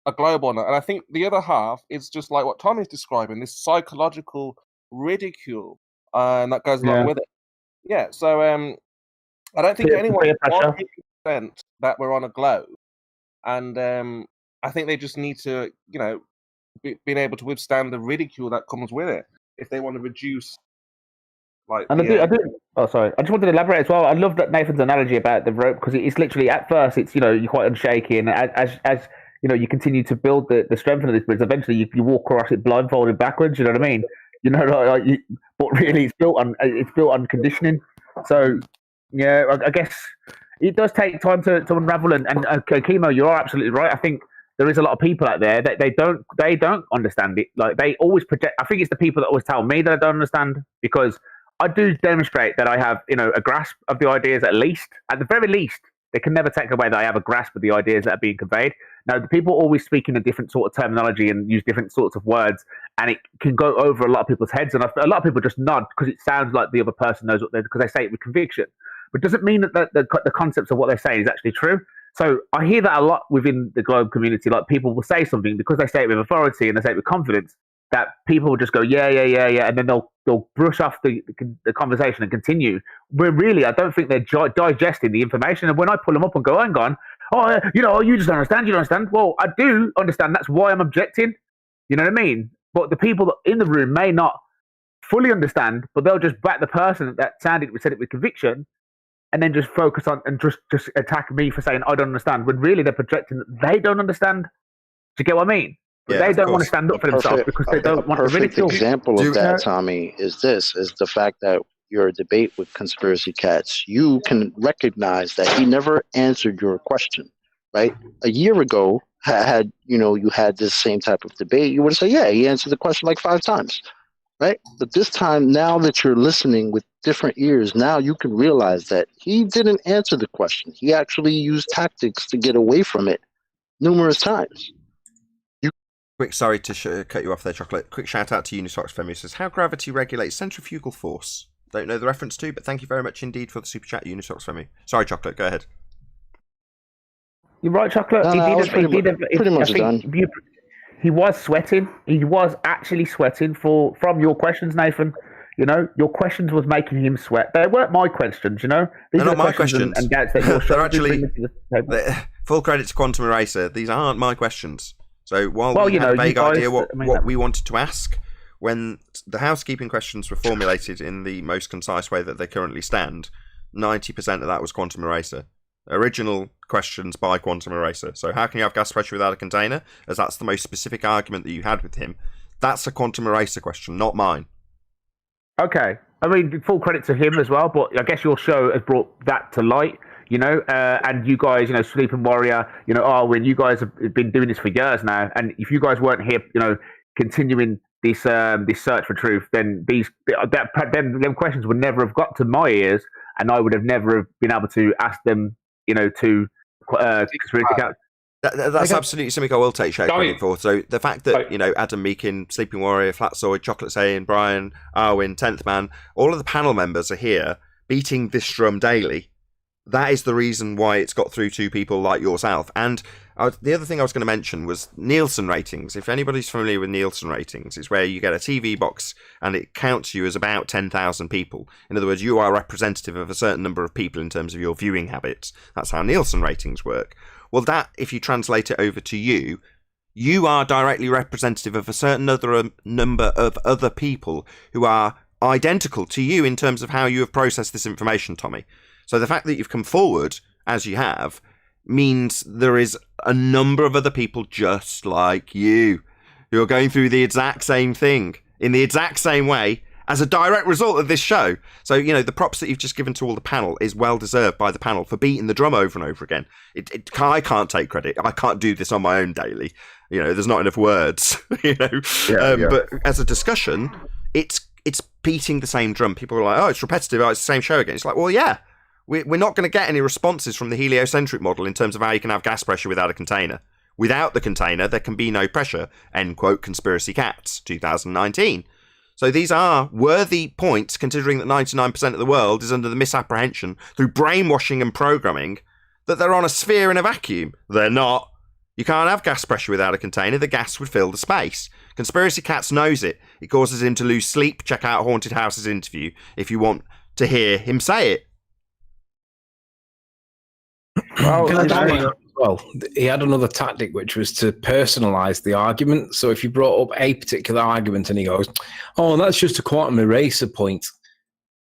a globe or not. And I think the other half is just like what Tommy's describing, this psychological ridicule, and that goes along with it. Yeah, so I don't think anyone is 100% that we're on a globe, and I think they just need to, being able to withstand the ridicule that comes with it if they want to reduce. And I do. Oh, sorry. I just wanted to elaborate as well. I love that Nathan's analogy about the rope, because it's literally at first it's you're quite unshaky, and as you continue to build the strength of this bridge, eventually you walk across it blindfolded backwards. You know what I mean? But really it's built on conditioning. So yeah, I guess it does take time to unravel. And Chemo, you are absolutely right. I think there is a lot of people out there that they don't understand it. Like, they always project. I think it's the people that always tell me that I don't understand, because I do demonstrate that I have, a grasp of the ideas at the very least. They can never take away that I have a grasp of the ideas that are being conveyed. Now, the people always speak in a different sort of terminology and use different sorts of words, and it can go over a lot of people's heads. And a lot of people just nod because it sounds like the other person knows because they say it with conviction. But it doesn't mean that the concepts of what they're saying is actually true. So I hear that a lot within the Globe community. Like, people will say something because they say it with authority and they say it with confidence, that people will just go, yeah, and then they'll brush off the conversation and continue. Where really, I don't think they're digesting the information. And when I pull them up and go, hang on, you just don't understand, you don't understand. Well, I do understand. That's why I'm objecting. You know what I mean? But the people in the room may not fully understand, but they'll just back the person that said it with conviction, and then just focus on and just attack me for saying I don't understand, when really they're projecting that they don't understand. Do you get what I mean? But they don't want to stand up for themselves because they don't want to ridicule. A perfect example of that, Tommy, is the fact that your debate with Conspiracy Cats, you can recognize that he never answered your question, right? A year ago, had you had this same type of debate, you would have said, yeah, he answered the question like 5 times, right? But this time, now that you're listening with different ears, now you can realize that he didn't answer the question. He actually used tactics to get away from it numerous times. Sorry to cut you off there, Chocolate. Quick shout out to Unitox Femi, who says, how gravity regulates centrifugal force. Don't know the reference to, but thank you very much indeed for the super chat, Unitox Femi. Sorry, Chocolate, go ahead. You're right, Chocolate. Pretty much done. He was sweating. He was actually sweating from your questions, Nathan. Your questions was making him sweat. They weren't my questions, These They're not my questions. And doubts that you're They're actually, full credit to Quantum Eraser. These aren't my questions. So while we had a vague idea what we wanted to ask, when the housekeeping questions were formulated in the most concise way that they currently stand, 90% of that was Quantum Eraser. Original questions by Quantum Eraser. So how can you have gas pressure without a container? As that's the most specific argument that you had with him. That's a Quantum Eraser question, not mine. Okay. I mean, full credit to him as well, but I guess your show has brought that to light. And you guys, Sleeping Warrior, Arwin, you guys have been doing this for years now. And if you guys weren't here, continuing this search for truth, then them questions would never have got to my ears, and I would have never have been able to ask them, to Conspiracy Cats. That's absolutely something I will take credit for. So the fact that, Adam Meakin, Sleeping Warrior, Flatsoid, Chocolate Saying, Brian, Arwin, 10th Man, all of the panel members are here beating this drum daily. That is the reason why it's got through to people like yourself. And the other thing I was going to mention was Nielsen ratings. If anybody's familiar with Nielsen ratings, it's where you get a TV box and it counts you as about 10,000 people. In other words, you are representative of a certain number of people in terms of your viewing habits. That's how Nielsen ratings work. Well, that, if you translate it over to you, you are directly representative of a certain other number of other people who are identical to you in terms of how you have processed this information, Tommy. So the fact that you've come forward, as you have, means there is a number of other people just like you who are going through the exact same thing in the exact same way as a direct result of this show. So, the props that you've just given to all the panel is well deserved by the panel for beating the drum over and over again. I can't take credit. I can't do this on my own daily. There's not enough words, But as a discussion, it's beating the same drum. People are like, oh, it's repetitive. Oh, it's the same show again. It's like, well, yeah. We're not going to get any responses from the heliocentric model in terms of how you can have gas pressure without a container. Without the container, there can be no pressure. End quote, Conspiracy Cats, 2019. So these are worthy points, considering that 99% of the world is under the misapprehension through brainwashing and programming that they're on a sphere in a vacuum. They're not. You can't have gas pressure without a container. The gas would fill the space. Conspiracy Cats knows it. It causes him to lose sleep. Check out Haunted House's interview if you want to hear him say it. Well, he had another tactic, which was to personalize the argument. So if you brought up a particular argument and he goes, "Oh, that's just a quantum eraser point,"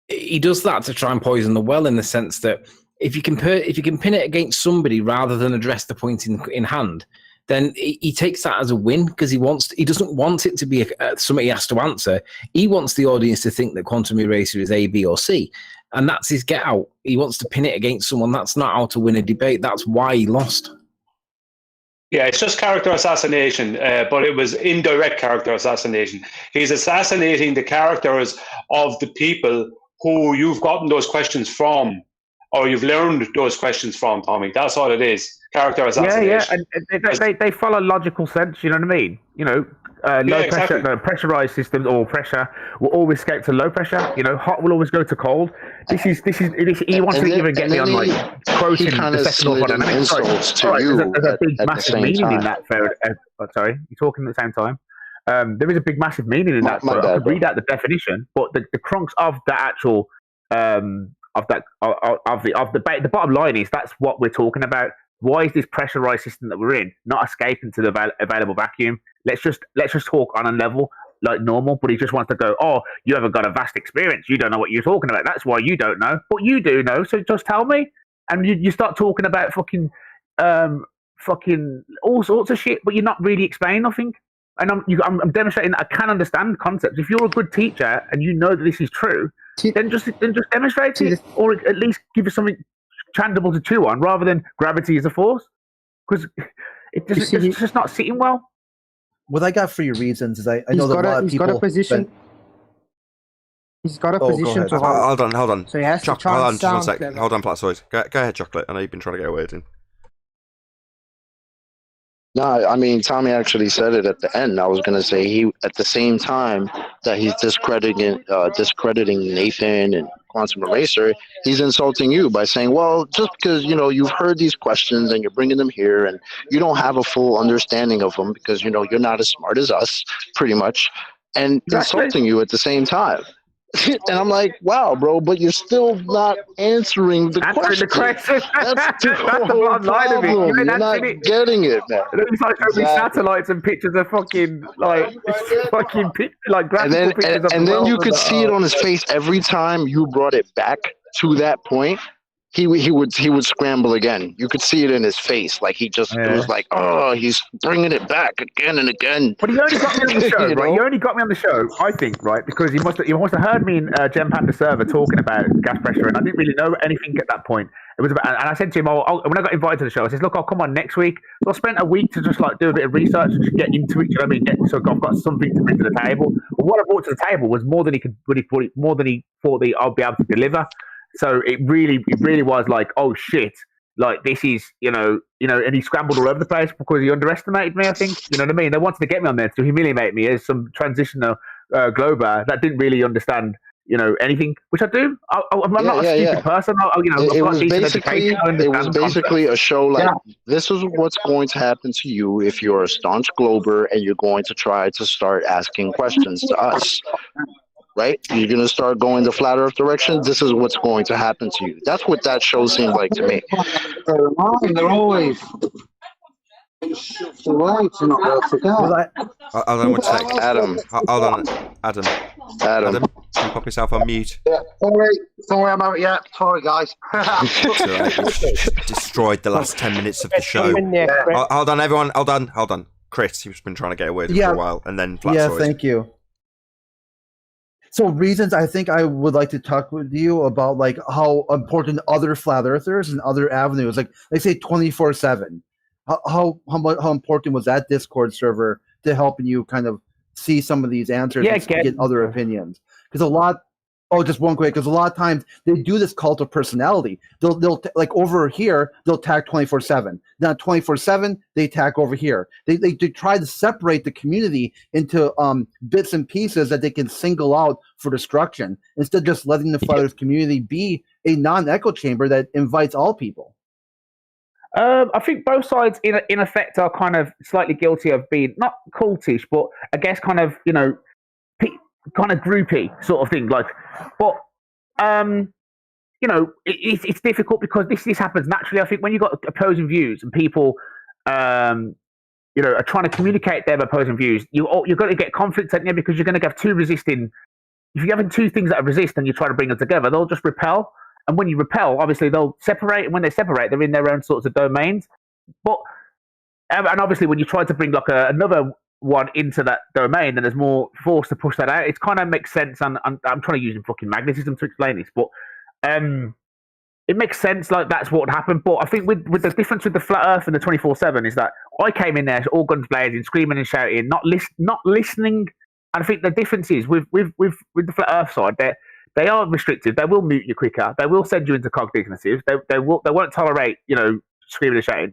he does that to try and poison the well, in the sense that if you can pin it against somebody rather than address the point in hand, then he takes that as a win, because he doesn't want it to be something he has to answer. He wants the audience to think that quantum eraser is A, B, or C. And that's his get out. He wants to pin it against someone. That's not how to win a debate. That's why he lost. Yeah, it's just character assassination, but it was indirect character assassination. He's assassinating the characters of the people who you've gotten those questions from, or you've learned those questions from, Tommy. That's all it is. Character assassination. Yeah, and they follow logical sense, you know what I mean? You know, pressure, pressurized systems or pressure will always escape to low pressure. You know, hot will always go to cold. He wants to even get me on like quoting the second law of dynamics. There's a big massive meaning in that. Sorry, you're talking at the same time. There is a big massive meaning in that. So I could read out the definition, but the crux of the actual the bottom line is that's what we're talking about. Why is this pressurized system that we're in not escaping to the available vacuum? Let's just talk on a level like normal. But he just wants to go, "Oh, you haven't got a vast experience. You don't know what you're talking about. That's why you don't know. But you do know. So just tell me." And you start talking about fucking all sorts of shit, but you're not really explaining nothing. And I'm demonstrating that I can understand concepts. If you're a good teacher and you know that this is true, then just demonstrate it, or at least give us something tangible to chew on, rather than gravity is a force, because it's just not sitting well. What I got for your reasons is I know that a lot of people. He's got a position to hold on. So he has to try and sound clever. Hold on, sorry. Go ahead, Chocolate. I know you've been trying to get a word in. No, I mean, Tommy actually said it at the end. I was going to say he, at the same time that he's discrediting Nathan and Quantum Eraser, he's insulting you by saying, well, just because, you know, you've heard these questions and you're bringing them here and you don't have a full understanding of them because, you know, you're not as smart as us, pretty much, and insulting you at the same time. And I'm like, wow, bro, but you're still not answering the question. That's the whole problem. You're not getting it, man. It looks like exactly. Satellites and pictures of fucking graphical pictures. And then you could see it on his face every time you brought it back to that point. He would scramble again. You could see it in his face, like it was like, oh, he's bringing it back again and again. But he only got me on the show, right? He only got me on the show, I think, right? Because you must have heard me in Gem Panda server talking about gas pressure, and I didn't really know anything at that point. It was about, and I said to him, when I got invited to the show, I said, look, I'll come on next week. So I spent a week to just like do a bit of research and just get into it. You know what I mean? So I've got something to bring to the table. But what I brought to the table was more than he thought I'd be able to deliver. So it really was like, oh shit, like this is, you know, and he scrambled all over the place because he underestimated me, I think. You know what I mean? They wanted to get me on there to humiliate me as some transitional glober that didn't really understand, you know, anything, which I do. I'm not a stupid person. It was basically a show like, this is what's going to happen to you if you're a staunch glober and you're going to try to start asking questions to us. Right? You're going to start going the flat earth direction. This is what's going to happen to you. That's what that show seemed like to me. They're always the way to not be able to go. Hold on one sec. Adam. Hold on. Adam. Can you pop yourself on mute? Yeah. Sorry, I'm out. Yeah. Sorry, guys. Destroyed the last 10 minutes of the show. Hold on, everyone. Hold on. Chris, you've been trying to get a word in for a while. And then thank you. So reasons I think I would like to talk with you about like how important other flat earthers and other avenues, like they say 24/7. How important was that Discord server to helping you kind of see some of these answers and get other opinions? Because just one quick, because a lot of times they do this cult of personality. They'll like over here, they'll attack 24/7. Now 24/7, they attack over here. They try to separate the community into bits and pieces that they can single out for destruction, instead of just letting the flat earth community be a non-echo chamber that invites all people. I think both sides, in effect, are kind of slightly guilty of being not cultish, but I guess kind of kind of groupie sort of thing. Like, but it's difficult because this happens naturally. I think when you've got opposing views and people, are trying to communicate their opposing views, you're going to get conflict at the end because you're going to have two resisting. If you're having two things that resist and you try to bring them together, they'll just repel. And when you repel, obviously they'll separate. And when they separate, they're in their own sorts of domains. But and obviously when you try to bring like another one into that domain, then there's more force to push that out. It kind of makes sense. And I'm trying to use fucking magnetism to explain this, but it makes sense. Like that's what would happen. But I think with the difference with the flat Earth and the 24/7 is that I came in there all guns blazing, screaming and shouting, not listening. And I think the difference is with the flat Earth side, they are restrictive. They will mute you quicker. They will send you into cognitive. They won't tolerate screaming and shouting.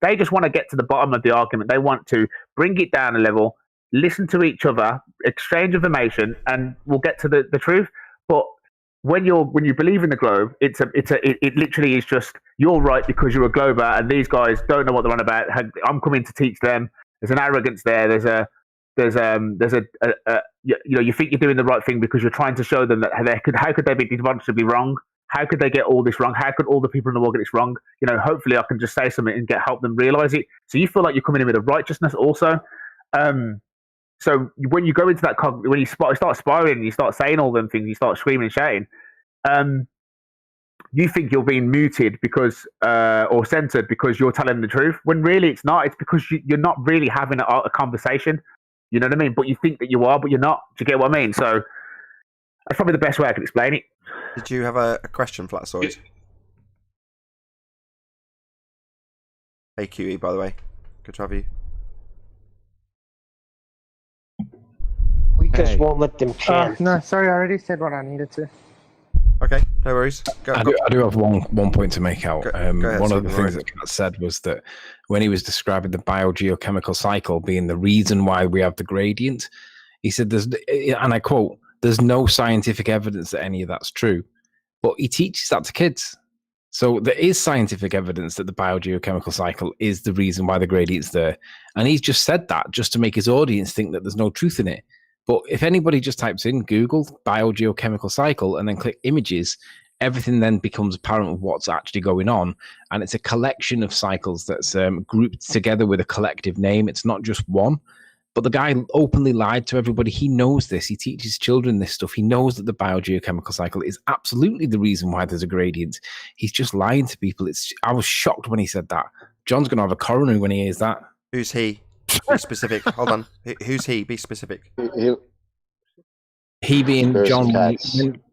They just want to get to the bottom of the argument. They want to bring it down a level, listen to each other, exchange information, and we'll get to the truth. But when you believe in the globe, it literally is just you're right because you're a glober, and these guys don't know what they're on about. I'm coming to teach them. There's an arrogance there. You think you're doing the right thing because you're trying to show them that how could they be demonstrably wrong? How could they get all this wrong? How could all the people in the world get this wrong? Hopefully I can just say something and help them realize it. So you feel like you're coming in with a righteousness also. So when you go into that, when you start spiraling, you start saying all them things, you start screaming and shouting. You think you're being muted because or censored because you're telling the truth, when really it's not. It's because you're not really having a conversation. You know what I mean? But you think that you are, but you're not. Do you get what I mean? So that's probably the best way I can explain it. Did you have a question, Flatsoid? Hey, QE, by the way. Good to have you. We just won't let them chant. No, sorry, I already said what I needed to. Okay, no worries. I do have one point to make out. Go ahead, one of the things that Kat said was that when he was describing the biogeochemical cycle being the reason why we have the gradient, he said, and I quote, "There's no scientific evidence that any of that's true," but he teaches that to kids. So there is scientific evidence that the biogeochemical cycle is the reason why the gradient's there, and he's just said that just to make his audience think that there's no truth in it. But if anybody just types in Google biogeochemical cycle and then click images, everything then becomes apparent of what's actually going on. And it's a collection of cycles that's grouped together with a collective name. It's not just one. But the guy openly lied to everybody. He knows this. He teaches children this stuff. He knows that the biogeochemical cycle is absolutely the reason why there's a gradient. He's just lying to people. I was shocked when he said that. John's going to have a coronary when he hears that. Who's he? Be specific. Hold on. Who's he? Be specific. He being John.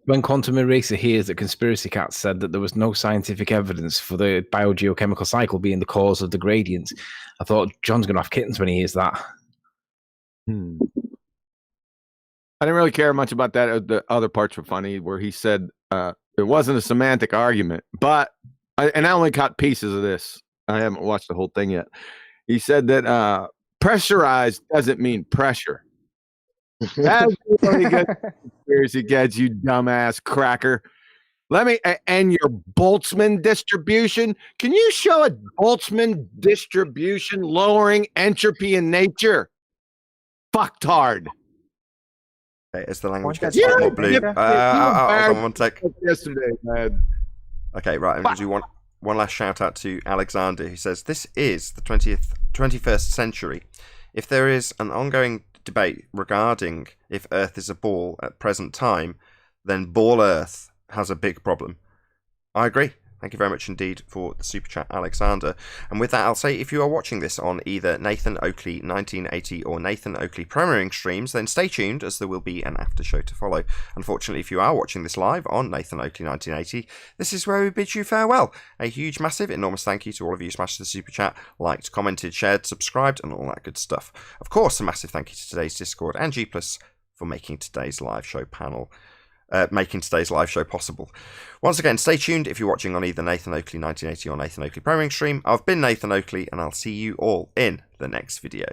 When Quantum Eraser hears that Conspiracy Cat said that there was no scientific evidence for the biogeochemical cycle being the cause of the gradient, I thought John's going to have kittens when he hears that. I didn't really care much about that. The other parts were funny, where he said it wasn't a semantic argument, but I only caught pieces of this. I haven't watched the whole thing yet. He said that pressurized doesn't mean pressure. That's really good conspiracy gets, you dumbass cracker. And your Boltzmann distribution. Can you show a Boltzmann distribution lowering entropy in nature? Fucktard. Okay, as the language gets more blue. Hold on one sec. Yesterday, man. Okay, right. I'm going to do one last shout out to Alexander, who says, "This is the 21st century. If there is an ongoing debate regarding if Earth is a ball at present time, then Ball Earth has a big problem." I agree. Thank you very much indeed for the super chat, Alexander. And with that, I'll say if you are watching this on either Nathan Oakley 1980 or Nathan Oakley premiering streams, then stay tuned as there will be an after show to follow. Unfortunately, if you are watching this live on Nathan Oakley 1980, this is where we bid you farewell. A huge, massive, enormous thank you to all of you who smashed the super chat, liked, commented, shared, subscribed, and all that good stuff. Of course, a massive thank you to today's Discord and G+ for making today's live show possible. Once again, stay tuned if you're watching on either Nathan Oakley 1980 or Nathan Oakley premiering stream. I've been Nathan Oakley, and I'll see you all in the next video.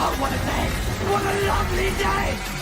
Oh, what a day! What a lovely day!